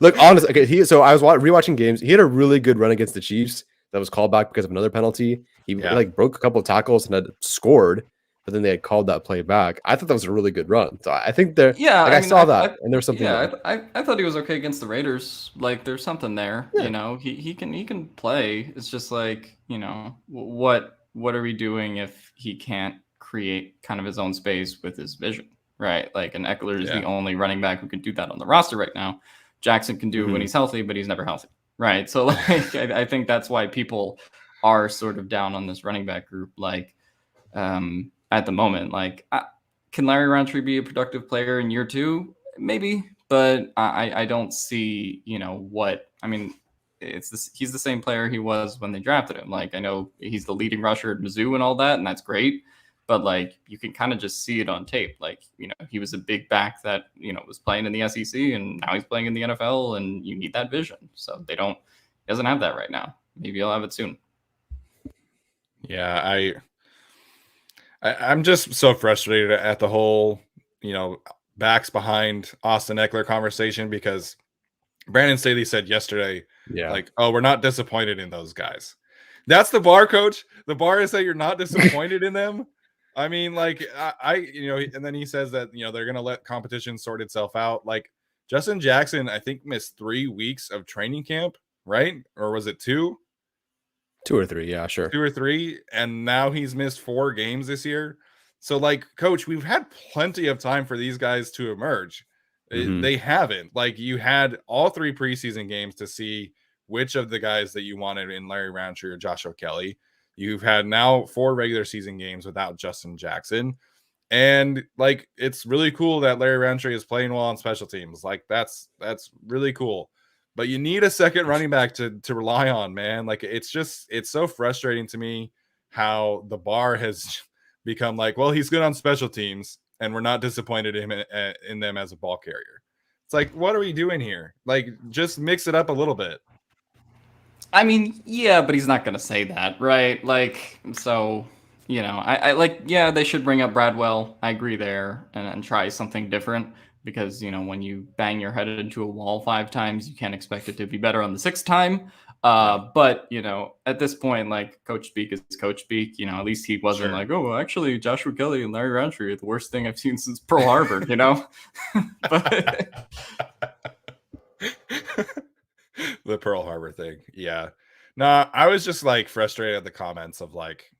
Look, honestly, okay. So I was rewatching games. He had a really good run against the Chiefs that was called back because of another penalty. He like broke a couple of tackles and had scored, but then they had called that play back. I thought that was a really good run. So I think there. Yeah, like, I saw that, and there's something. Yeah, I thought he was okay against the Raiders. Like there's something there. Yeah. You know, he can play. It's just like, you know, what are we doing if he can't create kind of his own space with his vision, right? Like, and Eckler is the only running back who can do that on the roster right now. Jackson can do it when he's healthy, but he's never healthy, right? So like, I think that's why people are sort of down on this running back group. Like, at the moment, like, can Larry Roundtree be a productive player in year 2? Maybe, but I don't see, what I mean. He's the same player he was when they drafted him. Like, I know he's the leading rusher at Mizzou and all that, and that's great. But like, you can kind of just see it on tape. Like, he was a big back that, was playing in the SEC, and now he's playing in the NFL, and you need that vision. So he doesn't have that right now. Maybe he'll have it soon. Yeah, I'm just so frustrated at the whole, backs behind Austin Eckler conversation, because Brandon Staley said yesterday, like, oh, we're not disappointed in those guys. That's the bar, coach. The bar is that you're not disappointed in them. I mean, like, and then he says that, they're going to let competition sort itself out. Like, Justin Jackson, I think, missed 3 weeks of training camp, right? Or was it 2? 2 or 3, yeah, sure. 2 or 3, and now he's missed 4 games this year. So, like, coach, we've had plenty of time for these guys to emerge. They haven't. Like, you had all 3 preseason games to see which of the guys that you wanted in Larry Roundtree or Joshua Kelley. You've had now 4 regular season games without Justin Jackson. And, like, it's really cool that Larry Roundtree is playing well on special teams. Like, that's really cool. But you need a second running back to rely on, man. Like, it's so frustrating to me how the bar has become like, well, he's good on special teams, and we're not disappointed in them as a ball carrier. It's like, what are we doing here? Like, just mix it up a little bit. I mean, yeah, but he's not going to say that, right? Like, so, I like, yeah, they should bring up Bradwell. I agree there, and try something different, because, when you bang your head into a wall 5 times, you can't expect it to be better on the 6th time. But, at this point, like, coach speak is coach speak. At least he wasn't like, oh, actually, Joshua Kelley and Larry Roundtree are the worst thing I've seen since Pearl Harbor, But the Pearl Harbor thing. Yeah. No, I was just like frustrated at the comments of like,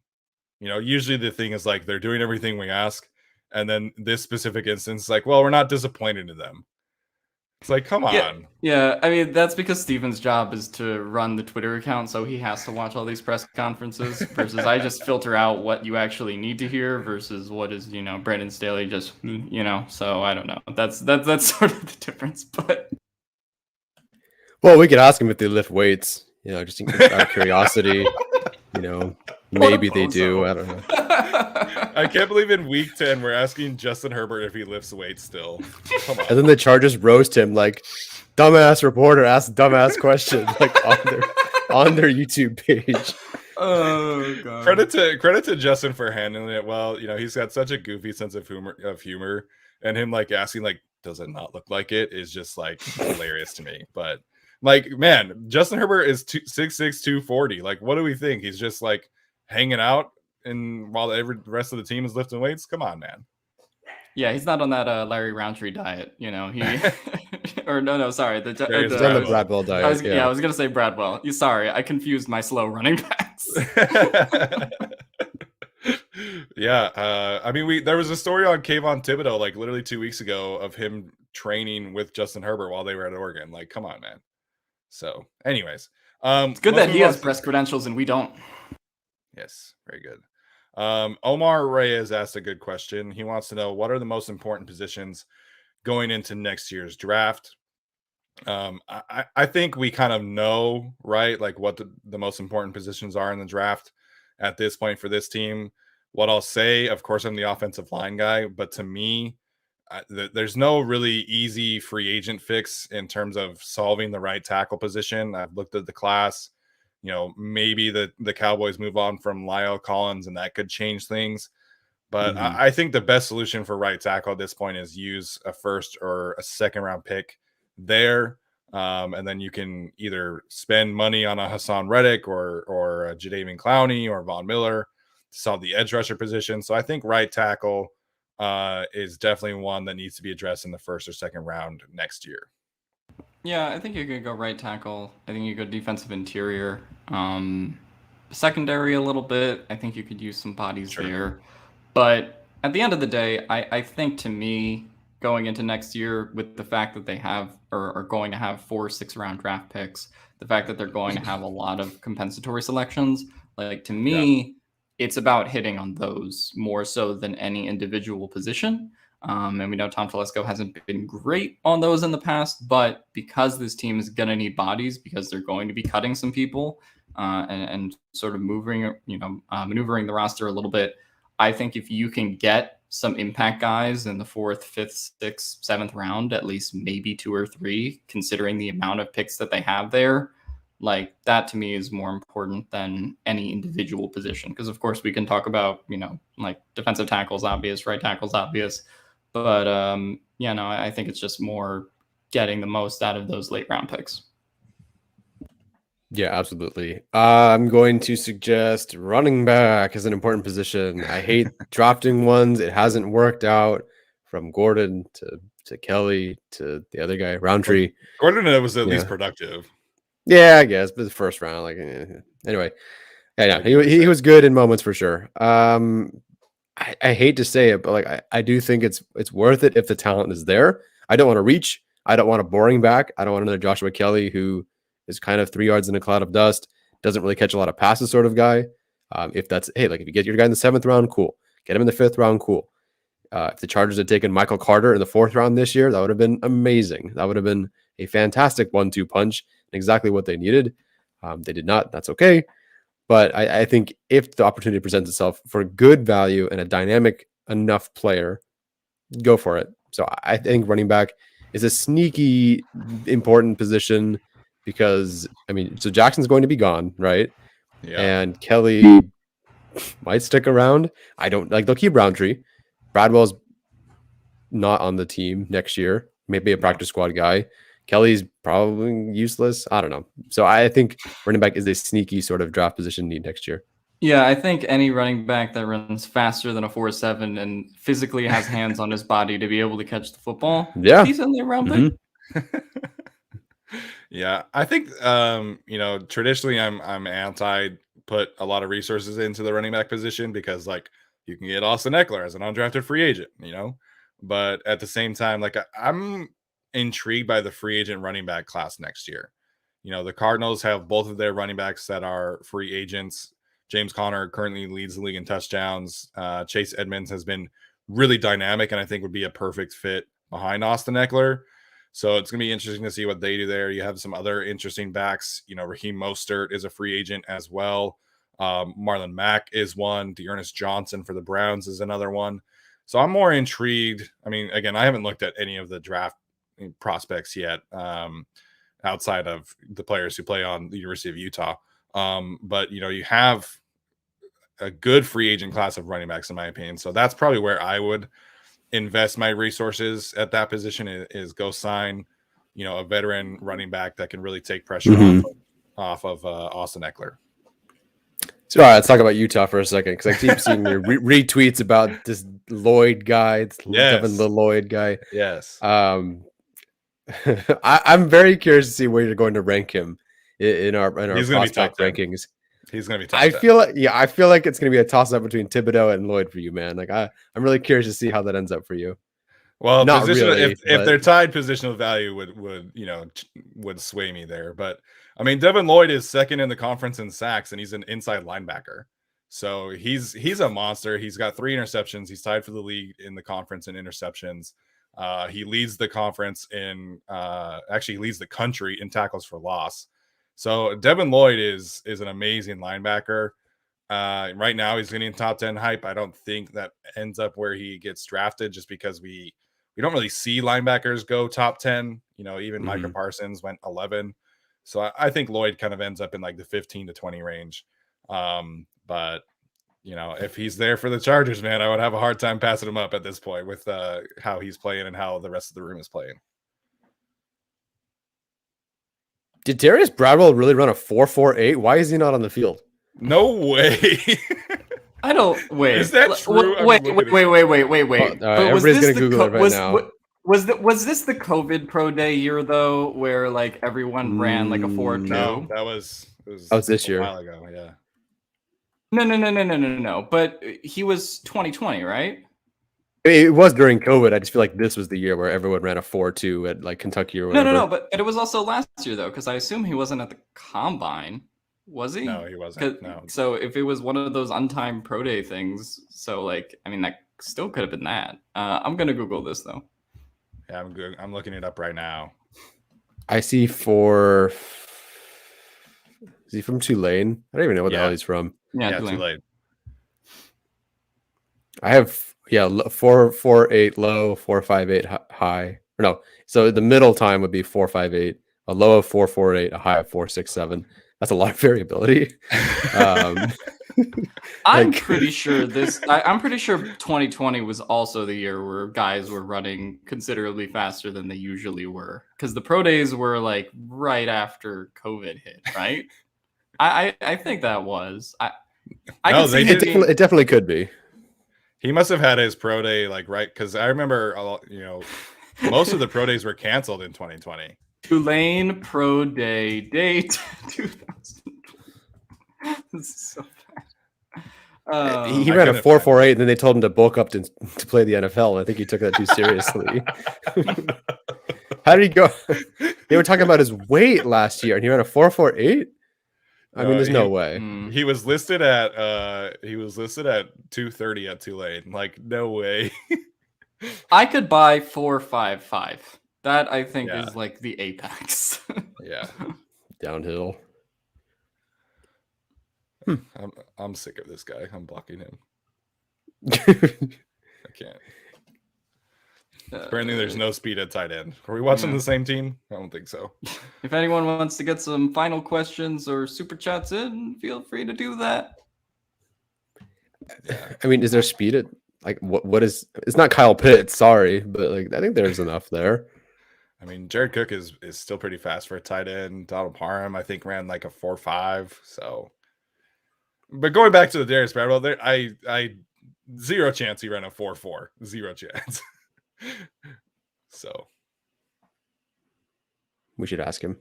usually the thing is like, they're doing everything we ask. And then this specific instance, like, well, we're not disappointed in them. It's like, come on. Yeah. I mean, that's because Steven's job is to run the Twitter account, so he has to watch all these press conferences, versus I just filter out what you actually need to hear versus what is, Brandon Staley just, so I don't know. That's sort of the difference. But well, we could ask him if they lift weights, just out of curiosity. Maybe they do. I don't know. I can't believe in week 10 we're asking Justin Herbert if he lifts weights still. Come on. And then the Chargers roast him like, dumbass reporter asked dumbass questions, like on their YouTube page. Oh god. Credit to Justin for handling it well. He's got such a goofy sense of humor, and him like asking like, does it not look like it, is just like hilarious to me. But like, man, Justin Herbert is 6'6", 240. Like, what do we think? He's just like hanging out, and while the rest of the team is lifting weights? Come on, man. Yeah, he's not on that Larry Roundtree diet. He or no, sorry, he's on the Bradwell diet. I was gonna say Bradwell. Sorry, I confused my slow running backs. Yeah, I mean, there was a story on Kayvon Thibodeau like literally 2 weeks ago of him training with Justin Herbert while they were at Oregon. Like, come on, man. So, anyways, it's good that he has press credentials and we don't. Yes, very good. Omar Reyes asked a good question. He wants to know, what are the most important positions going into next year's draft? I think we kind of know, right? Like what the most important positions are in the draft at this point for this team. What I'll say, of course, I'm the offensive line guy, but to me, there's no really easy free agent fix in terms of solving the right tackle position. I've looked at the class. Maybe the Cowboys move on from Lyle Collins, and that could change things. But I think the best solution for right tackle at this point is use a first or a second round pick there. And then you can either spend money on a Hassan Reddick or a Jadeveon Clowney or Von Miller to solve the edge rusher position. So I think right tackle is definitely one that needs to be addressed in the first or second round next year. Yeah, I think you could go right tackle. I think you could go defensive interior. Secondary a little bit. I think you could use some bodies there. But at the end of the day, I think, to me, going into next year with the fact that they have or are going to have 4 6-round draft picks, the fact that they're going to have a lot of compensatory selections. Like, to me, it's about hitting on those more so than any individual position. And we know Tom Telesco hasn't been great on those in the past, but because this team is going to need bodies, because they're going to be cutting some people and sort of maneuvering the roster a little bit, I think if you can get some impact guys in the 4th, 5th, 6th, 7th round, at least maybe 2 or 3, considering the amount of picks that they have there, like that to me is more important than any individual position. Because of course we can talk about, like defensive tackles, obvious, right tackles, obvious. But I think it's just more getting the most out of those late round picks. Yeah, absolutely. I'm going to suggest running back is an important position. I hate drafting ones. It hasn't worked out, from Gordon to Kelley to the other guy, Roundtree. Gordon was at least productive. Yeah, I guess, but the first round, anyway. Yeah, he was good in moments for sure. I hate to say it, but I do think it's worth it if the talent is there. I don't want to reach. I don't want a boring back. I don't want another Joshua Kelley who is kind of 3 yards in a cloud of dust, doesn't really catch a lot of passes sort of guy. If you get your guy in the 7th round, cool. Get him in the 5th round, cool. If the Chargers had taken Michael Carter in the 4th round this year, that would have been amazing. That would have been a fantastic 1-2 punch, exactly what they needed. They did not. That's okay. But I think if the opportunity presents itself for good value and a dynamic enough player, go for it. So I think running back is a sneaky important position because, so Jackson's going to be gone, right? Yeah. And Kelley might stick around. I don't they'll keep Roundtree. Bradwell's not on the team next year, maybe a practice squad guy. Kelley's probably useless. I don't know. So I think running back is a sneaky sort of draft position need next year. Yeah, I think any running back that runs faster than a 4.7 and physically has hands on his body to be able to catch the football, he's in the round pick. Yeah, I think traditionally I'm anti put a lot of resources into the running back position because you can get Austin Eckler as an undrafted free agent, but at the same time, I'm intrigued by the free agent running back class next year. The Cardinals have both of their running backs that are free agents. James Conner currently leads the league in touchdowns. Chase Edmonds has been really dynamic and I think would be a perfect fit behind Austin Eckler. So it's going to be interesting to see what they do there. You have some other interesting backs. Raheem Mostert is a free agent as well. Marlon Mack is one. Dearness Johnson for the Browns is another one. So I'm more intrigued. Again, I haven't looked at any of the draft prospects yet, outside of the players who play on the University of Utah. But you have a good free agent class of running backs, in my opinion. So that's probably where I would invest my resources at that position is go sign, a veteran running back that can really take pressure off of Austin Eckler. So all right, let's talk about Utah for a second because I keep seeing your retweets about this Lloyd guy, Devin the Lloyd guy. Yes. I'm very curious to see where you're going to rank him in our prospect rankings. He's going to be top 10. I feel like it's going to be a toss up between Thibodeau and Lloyd for you, man. I'm really curious to see how that ends up for you. Well, if they're tied, positional value would sway me there. But Devin Lloyd is second in the conference in sacks, and he's an inside linebacker. So he's a monster. He's got 3 interceptions. He's tied for the league in the conference in interceptions. He leads the conference actually leads the country in tackles for loss. So Devin Lloyd is an amazing linebacker. Right now he's getting top 10 hype. I don't think that ends up where he gets drafted just because we don't really see linebackers go top 10. Even Micah Parsons went 11. So I think Lloyd kind of ends up in the 15 to 20 range. But if he's there for the Chargers, man, I would have a hard time passing him up at this point with how he's playing and how the rest of the room is playing. Did Darius Bradwell really run a 4.48? Why is he not on the field? No way. I don't wait. Is that true? Wait. Everybody's gonna Google it right now. Was this the COVID pro day year though, where everyone ran a 4.2? No, that was this year. A while ago, yeah. No. But he was 2020, right? It was during COVID. I just feel like this was the year where everyone ran a 4.2 at like Kentucky or whatever. No. But it was also last year though, because I assume he wasn't at the combine, was he? No, he wasn't. No. So if it was one of those untimed pro day things, so like I mean that still could have been that. I'm gonna Google this though. Yeah, I'm good. I'm looking it up right now. I see is he from Tulane? I don't even know what the hell he's from. Yeah, Tulane. I have 4.48 low, 4.58 high. Or no, so the middle time would be 4.58, a low of 4.48, a high of 4.67. That's a lot of variability. I'm pretty sure I'm pretty sure 2020 was also the year where guys were running considerably faster than they usually were, because the pro days were like right after COVID hit, right? I think that was. It definitely could be. He must have had his pro day like right, because I remember most of the pro days were canceled in 2020. Tulane pro day date 2020. This is so bad. He ran a 4.48, and then they told him to bulk up to play the NFL. I think he took that too seriously. How did he go? They were talking about his weight last year, and he ran a 4.48. I mean, there's no way. He was listed at 230 at Tulane. Like, no way. I could buy 4.55. That I think is like the apex. Yeah. Downhill. I'm sick of this guy. I'm blocking him. I can't. Apparently, there's no speed at tight end. Are we watching the same team? I don't think so. If anyone wants to get some final questions or super chats in, feel free to do that. I mean, is there speed at like what is? It's not Kyle Pitts, sorry, but like I think there's enough there. I mean, Jared Cook is still pretty fast for a tight end. Donald Parham, I think, ran like a 4.5. So, but going back to the Darius Bradwell, there, I zero chance he ran a 4.4. Zero chance. So we should ask him.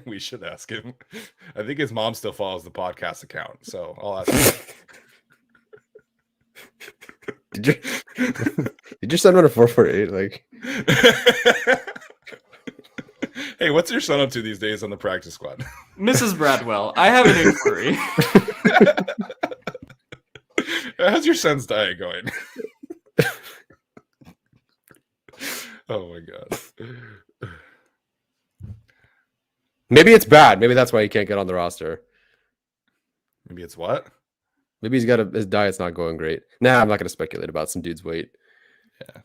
We should ask him. I think his mom still follows the podcast account, so I'll ask him. Did your son run a 4.48? Like, hey, what's your son up to these days on the practice squad? Mrs. Bradwell, I have an inquiry. How's your son's diet going? Oh my god. Maybe it's bad. Maybe that's why he can't get on the roster. Maybe it's what? Maybe his diet's not going great. Nah, I'm not going to speculate about some dude's weight. Yeah.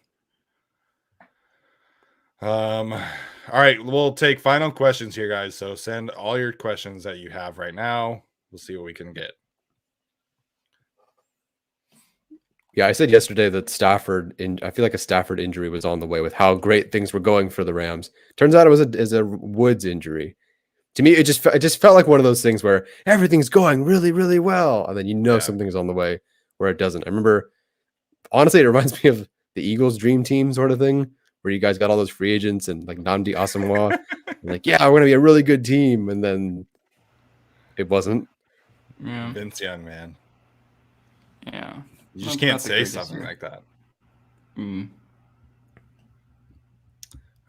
All right, we'll take final questions here, guys. So send all your questions that you have right now. We'll see what we can get. Yeah, I said yesterday that I feel like a Stafford injury was on the way with how great things were going for the Rams. Turns out it was a Woods injury. To me, it just felt like one of those things where everything's going really, really well, and then something's on the way where it doesn't. I remember, honestly, it reminds me of the Eagles' dream team sort of thing, where you guys got all those free agents and like Nnamdi Asomugha, like, yeah, we're gonna be a really good team, and then it wasn't. Yeah. Vince Young, man. Yeah. You just can't say something like that. All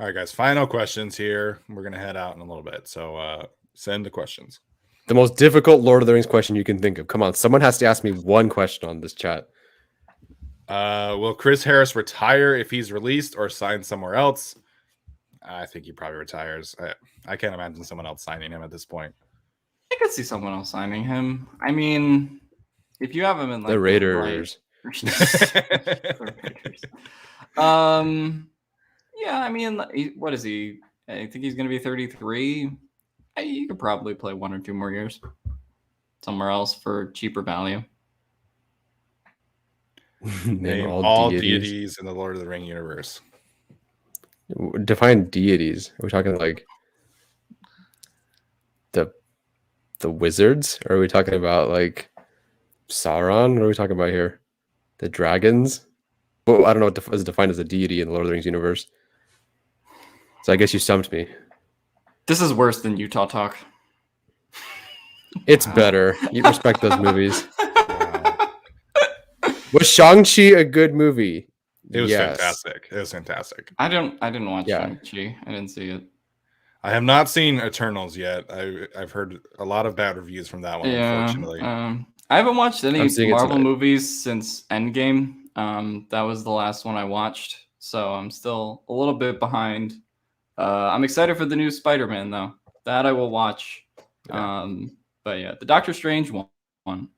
right, guys. Final questions here. We're going to head out in a little bit. So send the questions. The most difficult Lord of the Rings question you can think of. Come on. Someone has to ask me one question on this chat. Will Chris Harris retire if he's released or sign somewhere else? I think he probably retires. I can't imagine someone else signing him at this point. I could see someone else signing him. I mean, if you have him in like the Raiders. The Raiders. Yeah, I mean, what is he? I think he's going to be 33. You could probably play 1 or 2 more years somewhere else for cheaper value. Name all deities in the Lord of the Ring universe. Define deities. Are we talking like the wizards? Or are we talking about like Sauron? What are we talking about here? The dragons? Well, I don't know what is defined as a deity in the Lord of the Rings universe. So I guess you stumped me. This is worse than Utah talk. It's better. You respect those movies. Was Shang-Chi a good movie? It was Yes. fantastic. It was fantastic. I didn't watch Yeah. Shang-Chi. I didn't see it. I have not seen Eternals yet. I've heard a lot of bad reviews from that one, unfortunately. I haven't watched any I'm seeing it Marvel tonight. movies since Endgame. That was the last one I watched, so I'm still a little bit behind. I'm excited for the new Spider-Man though. That I will watch. Yeah. But yeah, the Doctor Strange one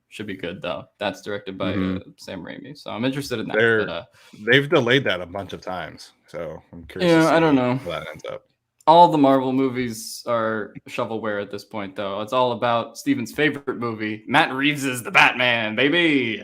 should be good though. That's directed by Sam Raimi, so I'm interested in that. They've delayed that a bunch of times, so I'm curious. Yeah, I don't know. How that ends up. All the Marvel movies are shovelware at this point, though. It's all about Steven's favorite movie, Matt Reeves' The Batman, baby.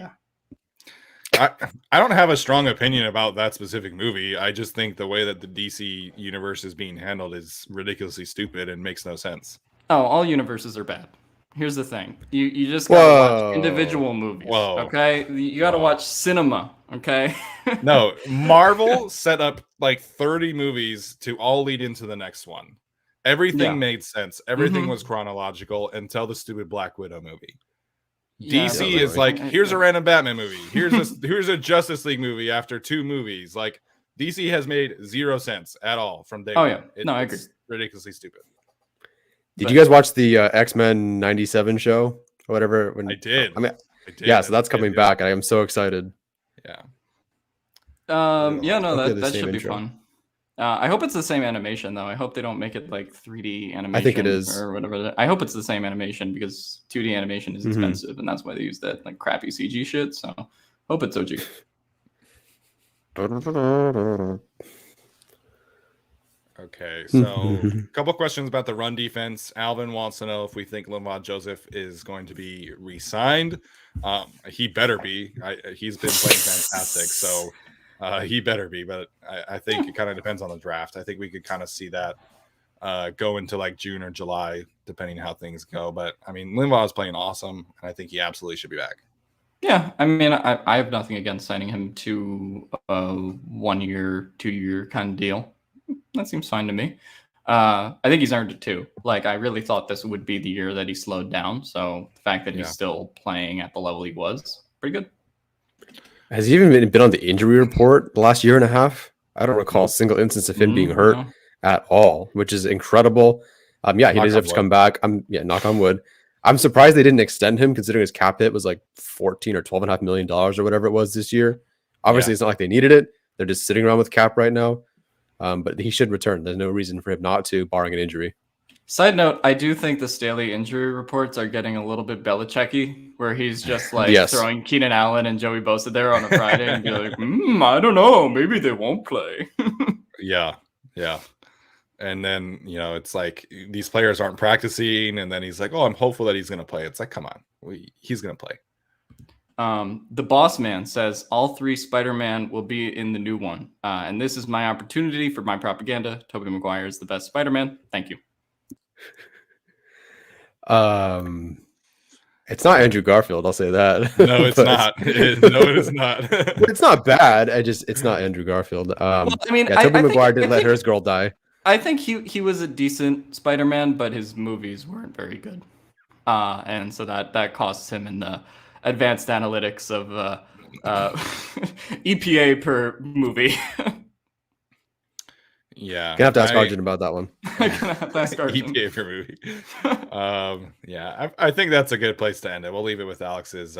I don't have a strong opinion about that specific movie. I just think the way that the DC universe is being handled is ridiculously stupid and makes no sense. Oh, all universes are bad. Here's the thing. You just gotta watch individual movies. Okay? You gotta watch cinema, okay? No, Marvel set up like 30 movies to all lead into the next one. Everything made sense. Everything was chronological until the stupid Black Widow movie. DC is like, here's a random Batman movie. Here's a Justice League movie after 2 movies. Like, DC has made 0 sense at all from day one. I agree. It's ridiculously stupid. Did you guys watch the X-Men 97 show or whatever? I did. I did. Yeah, so that's coming back. I am so excited. Yeah. That should be fun. I hope it's the same animation though. I hope they don't make it like 3D animation. I think it is, or whatever. I hope it's the same animation because 2D animation is expensive, and that's why they use that like crappy CG shit. So hope it's OG. Okay, so a couple questions about the run defense. Alvin wants to know if we think Linval Joseph is going to be re-signed. He better be. He's been playing fantastic, so he better be. But I think it kind of depends on the draft. I think we could kind of see that go into like June or July, depending how things go. But I mean, Linval is playing awesome, and I think he absolutely should be back. Yeah, I mean, I have nothing against signing him to a 1 year, 2 year kind of deal. That seems fine to me. I think he's earned it too. Like, I really thought this would be the year that he slowed down. So the fact that he's still playing at the level he was, pretty good. Has he even been on the injury report the last year and a half? I don't recall a single instance of him being hurt at all, which is incredible. He deserves to come back. Knock on wood. I'm surprised they didn't extend him, considering his cap hit was like $14 or $12.5 million or whatever it was this year. Obviously, it's not like they needed it. They're just sitting around with cap right now. But he should return. There's no reason for him not to, barring an injury. Side note, I do think the Staley injury reports are getting a little bit Belichick-y, where he's just like throwing Keenan Allen and Joey Bosa there on a Friday and be like, I don't know, maybe they won't play. Yeah. And then, it's like these players aren't practicing, and then he's like, I'm hopeful that he's going to play. It's like, come on, he's going to play. The boss man says all 3 Spider-Man will be in the new one. And this is my opportunity for my propaganda. Tobey Maguire is the best Spider-Man. Thank you. It's not Andrew Garfield. I'll say that. No, it's not. No, it is not. It's not bad. It's not Andrew Garfield. Tobey Maguire didn't let his girl die. I think he was a decent Spider-Man, but his movies weren't very good. And so that costs him in the advanced analytics of EPA per movie. Yeah, gonna have to ask Arjun about that one. Gonna have to ask Arjun. EPA per movie. I think that's a good place to end it. We'll leave it with Alex's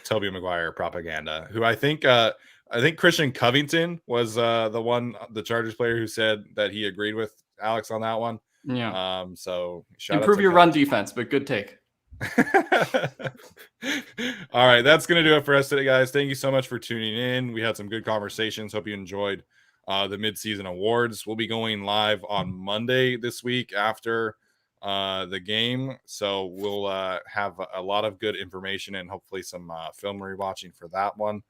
Tobey Maguire propaganda, who I think Christian Covington was the Chargers player who said that he agreed with Alex on that one. Yeah. So improve your run defense, but good take. All right, that's gonna do it for us today, guys. Thank you so much for tuning in. We had some good conversations. Hope you enjoyed the MidSeason Awards. We'll be going live on Monday this week after the game, so we'll have a lot of good information and hopefully some film rewatching for that one.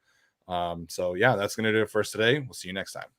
So yeah, that's gonna do it for us today. We'll see you next time.